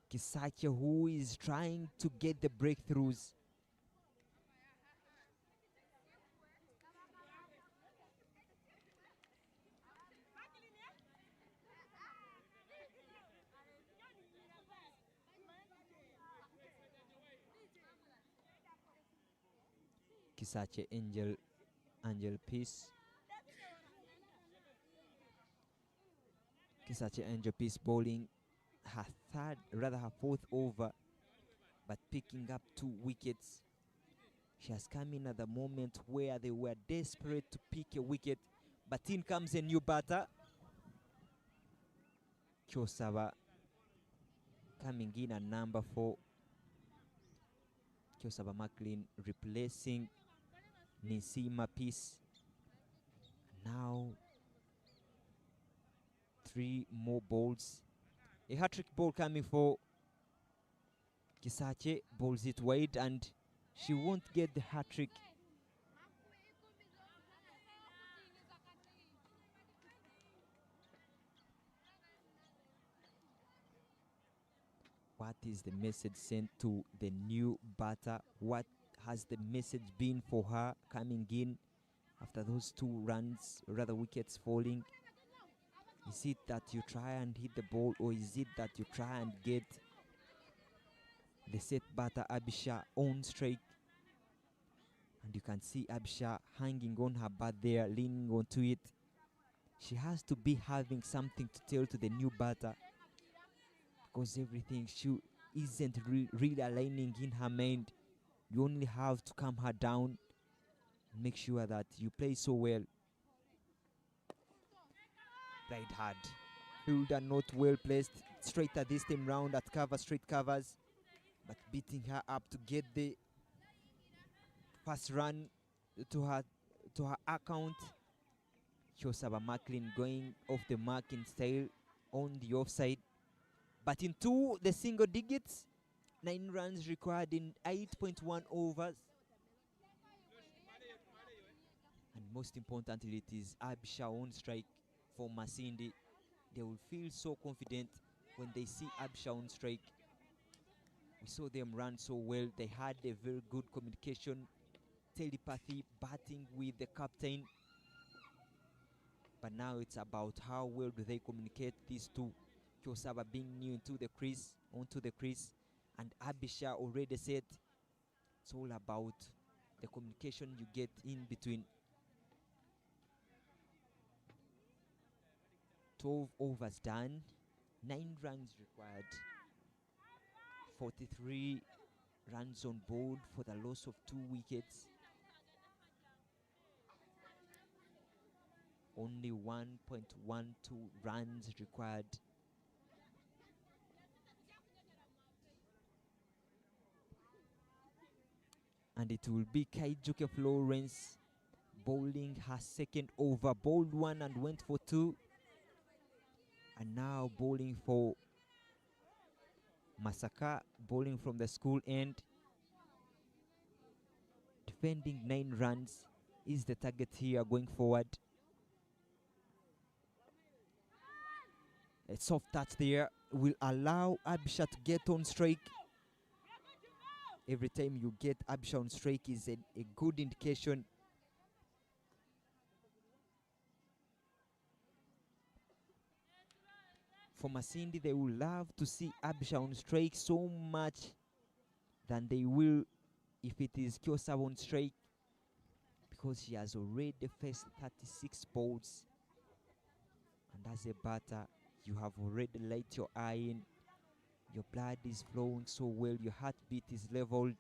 Kisache who is trying to get the breakthroughs. Kisache Angel Peace. Kisache Angel Peace bowling her fourth over, but picking up 2 wickets. She has come in at the moment where they were desperate to pick a wicket, but in comes a new batter. Kyosaba coming in at number 4. Kyosaba McLean replacing Nisima Peace. Now 3 more balls. A hat-trick ball coming for Kisache, bowls it wide, and she won't get the hat-trick. What is the message sent to the new batter? What has the message been for her coming in after those 2 runs, rather wickets falling? Is it that you try and hit the ball, or is it that you try and get the set batter Abisha on strike? And you can see Abisha hanging on her bat there, leaning onto it. She has to be having something to tell to the new batter, because everything she isn't really aligning in her mind. You only have to calm her down and make sure that you play so well. Played hard. Fielder not well placed. Straighter this time round at cover, straight covers, but beating her up to get the first run to her account. Kyosaba McLean going off the mark in style on the offside, but into the single digits. 9 runs required in 8.1 overs. And most importantly, it is Abisha on strike for Masindi. They will feel so confident when they see Abisha on strike. We saw them run so well. They had a very good communication, telepathy, batting with the captain. But now it's about how well do they communicate, these two. Kyosaba being new onto the crease, and Abisha already said it's all about the communication you get in between. 12 overs done, 9 runs required, 43 runs on board for the loss of 2 wickets. Only 1.12 runs required. And it will be Kaijuke Florence bowling her second over. Bowled 1 and went for 2. And now bowling for Masaka, bowling from the school end. Defending 9 runs is the target here going forward. A soft touch there will allow Abisha to get on strike. Every time you get Abisha on strike is a good indication. For Masindi, they will love to see Abisha on strike so much than they will if it is Kyosaba on strike, because she has already faced 36 balls. And as a batter, you have already let your eye in. Your blood is flowing so well, your heartbeat is leveled.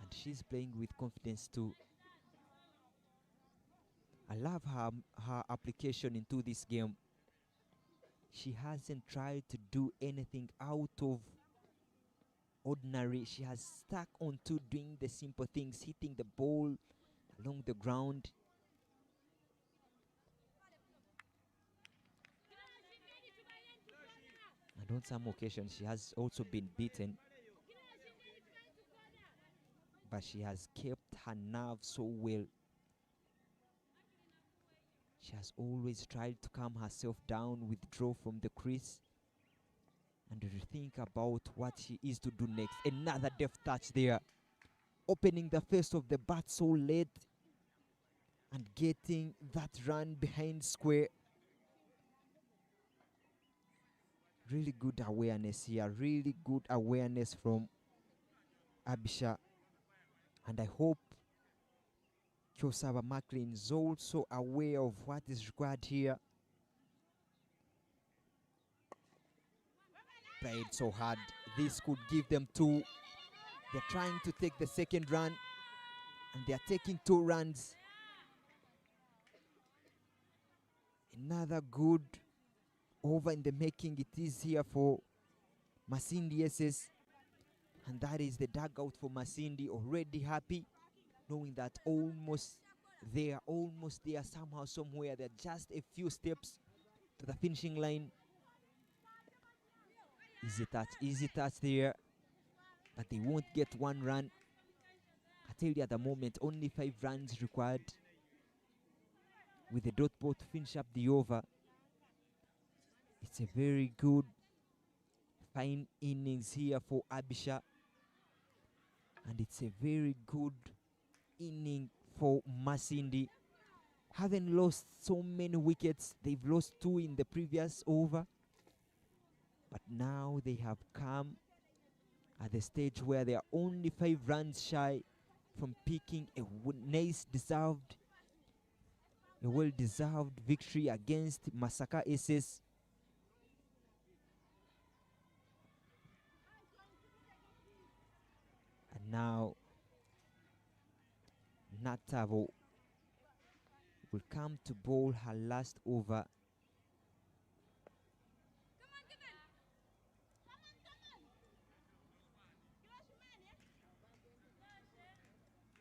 And she's playing with confidence too. I love her application into this game. She hasn't tried to do anything out of ordinary. She has stuck on to doing the simple things, hitting the ball along the ground. And on some occasions, she has also been beaten. But she has kept her nerve so well. She has always tried to calm herself down, withdraw from the crease, and rethink about what she is to do next. Another deft touch there. Opening the face of the bat so late and getting that run behind square. Really good awareness here. Really good awareness from Abisha. And I hope Kyosaba Macklin is also aware of what is required here. Played so hard. This could give them two. They're trying to take the second run, and they're taking 2 runs. Another good over in the making it is here for Masindi SS. And that is the dugout for Masindi, already happy, knowing that almost there, somehow, somewhere. They're just a few steps to the finishing line. Easy touch there, but they won't get 1 run. I tell you, at the moment, only 5 runs required with the dot ball to finish up the over. It's a very good, fine innings here for Abisha, and it's a very good inning for Masindi. Haven't lost so many wickets. They've lost 2 in the previous over, but now they have come at the stage where they are only 5 runs shy from picking a well-deserved victory against Masaka SS. And now Natavo will come to bowl her last over.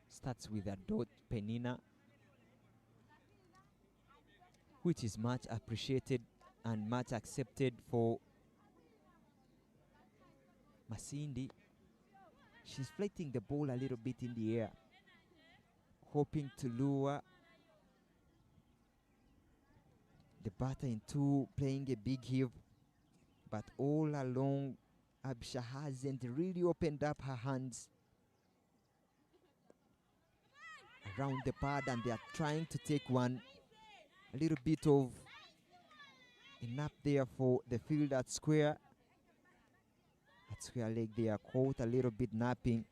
Starts with a dot Penina, which is much appreciated and much accepted for Masindi. She's flighting the ball a little bit in the air, hoping to lure the batter into playing a big heave. But all along, Abisha hasn't really opened up her hands around the pad, and they are trying to take one. A little bit of a nap there for the field at square. At square leg, they are caught a little bit napping,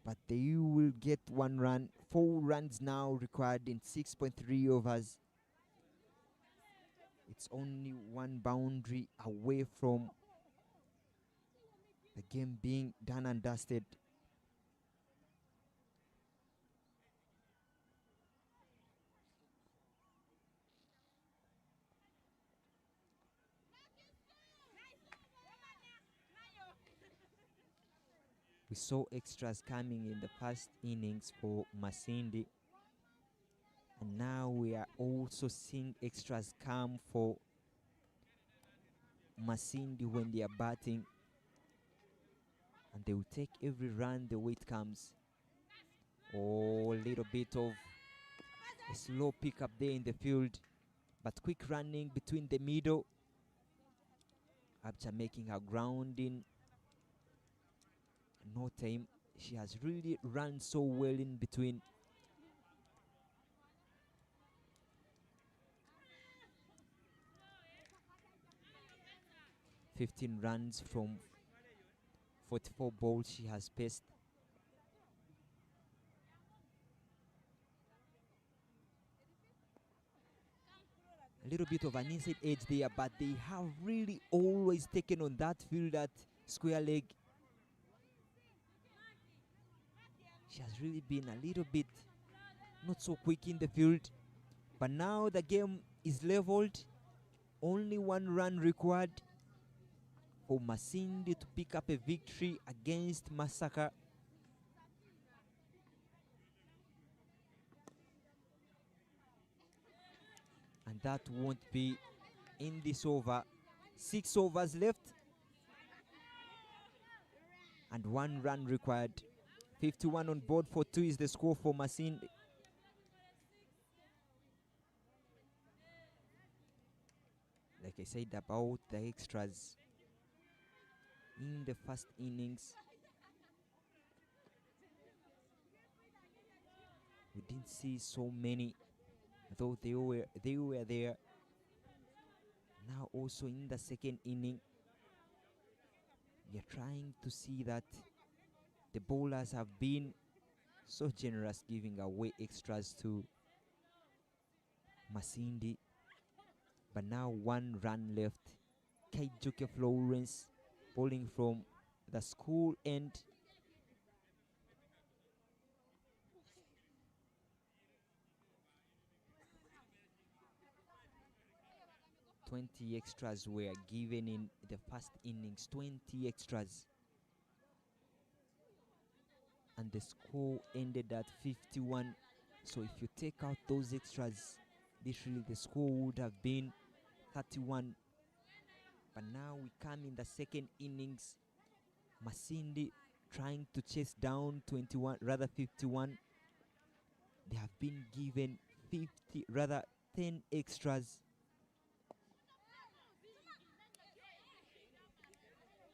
but they will get 1 run. 4 runs now required in 6.3 overs. It's only 1 boundary away from the game being done and dusted. We saw extras coming in the first innings for Masindi, and now we are also seeing extras come for Masindi when they are batting, and they will take every run the way it comes. Oh, a little bit of a slow pickup there in the field, but quick running between the middle. After making her ground in no time. She has really run so well in between. "15 runs from 44 balls she has paced. A little bit of an inside edge there, but they have really always taken on that field at square leg. She has really been a little bit not so quick in the field, but now the game is leveled. Only 1 run required for Masindi to pick up a victory against Masaka. that won't be in this over. 6 overs left and 1 run required. 51 on board for 2 is the score for Masindi. Like I said about the extras in the first innings, we didn't see so many, though they were there. Now also in the second inning, we are trying to see that the bowlers have been so generous, giving away extras to Masindi. But now 1 run left. Kaijuke Florence bowling from the school end. "20 extras were given in the first innings, 20 extras. And the score ended at 51. So if you take out those extras, literally the score would have been 31. But now we come in the second innings. Masindi trying to chase down 51. They have been given 10 extras.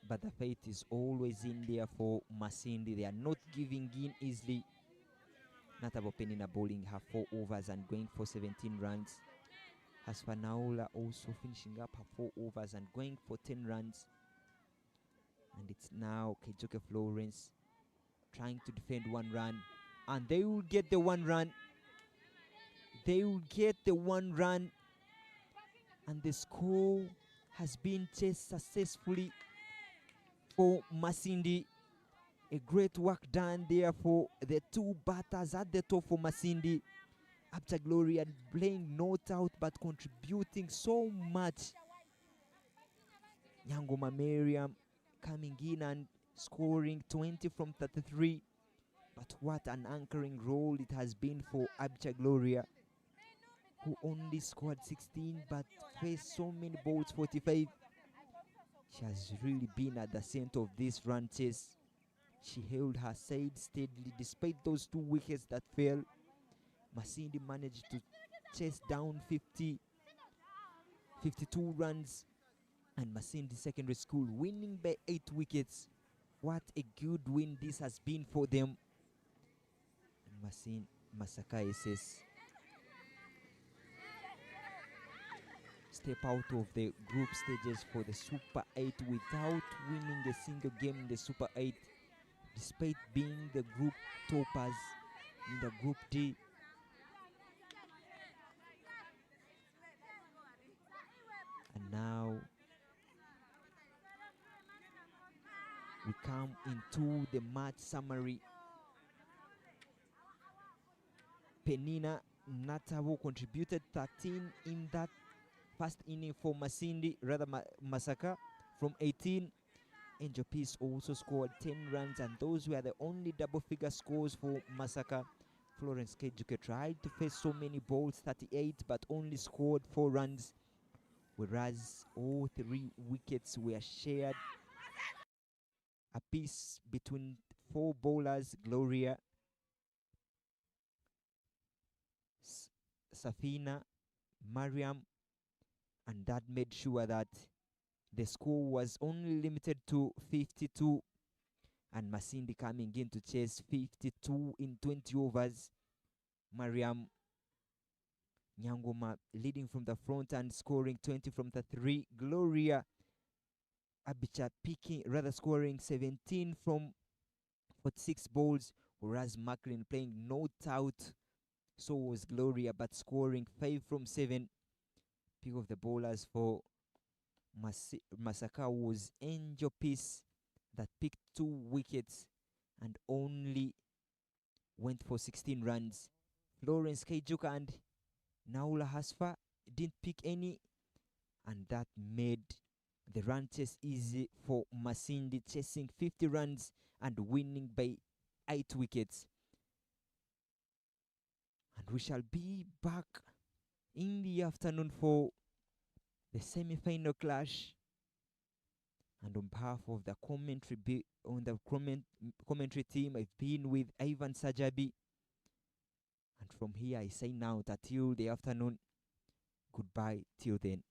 But the fate is always in there for Masindi. They are not giving in easily. Natabo Penina bowling her 4 overs and going for 17 runs. Hasfanaula also finishing up her 4 overs and going for 10 runs. And it's now Kaijuke Florence trying to defend 1 run. And they will get the 1 run. They will get the 1 run. And the score has been chased successfully for Masindi. A great work done there for the 2 batters at the top for Masindi. After Gloria playing not out but contributing so much. Nyangoma Miriam coming in and scoring 20 from 33. But what an anchoring role it has been for Abcha Gloria, who only scored 16 but faced so many balls, 45. She has really been at the center of this run chase. She held her side steadily despite those 2 wickets that fell. Masindi managed to chase down 52 runs, and Masindi Secondary School winning by 8 wickets. What a good win this has been for them. And Masaka says step out of the group stages for the Super 8 without winning a single game in the Super 8, despite being the group toppers in the Group D. And now we come into the match summary. Penina Natabo contributed 13 in that first inning for Masindi, rather Masaka, from 18. Angel Peace also scored 10 runs, and those were the only double-figure scores for Masaka. Florence Kejuke tried to face so many balls, 38, but only scored 4 runs, whereas all 3 wickets were shared a piece between 4 bowlers, Gloria, Safina, Mariam, and that made sure that the score was only limited to 52, and Masindi coming in to chase 52 in 20 overs. Mariam Nyangoma leading from the front and scoring 20 from the 3. Gloria Abicha scoring 17 from 46 balls, whereas Macklin playing not out. So was Gloria, but scoring 5 from 7. Pick of the bowlers for Masaka was Angel Peace, that picked 2 wickets and only went for 16 runs. Florence Keijuka and Naula Hasfa didn't pick any, and that made the run chase easy for Masindi, chasing 50 runs and winning by 8 wickets. And we shall be back in the afternoon for the semi-final clash. And on behalf of the commentary team, I've been with Ivan Sajabi. And from here, I say now that till the afternoon, goodbye till then.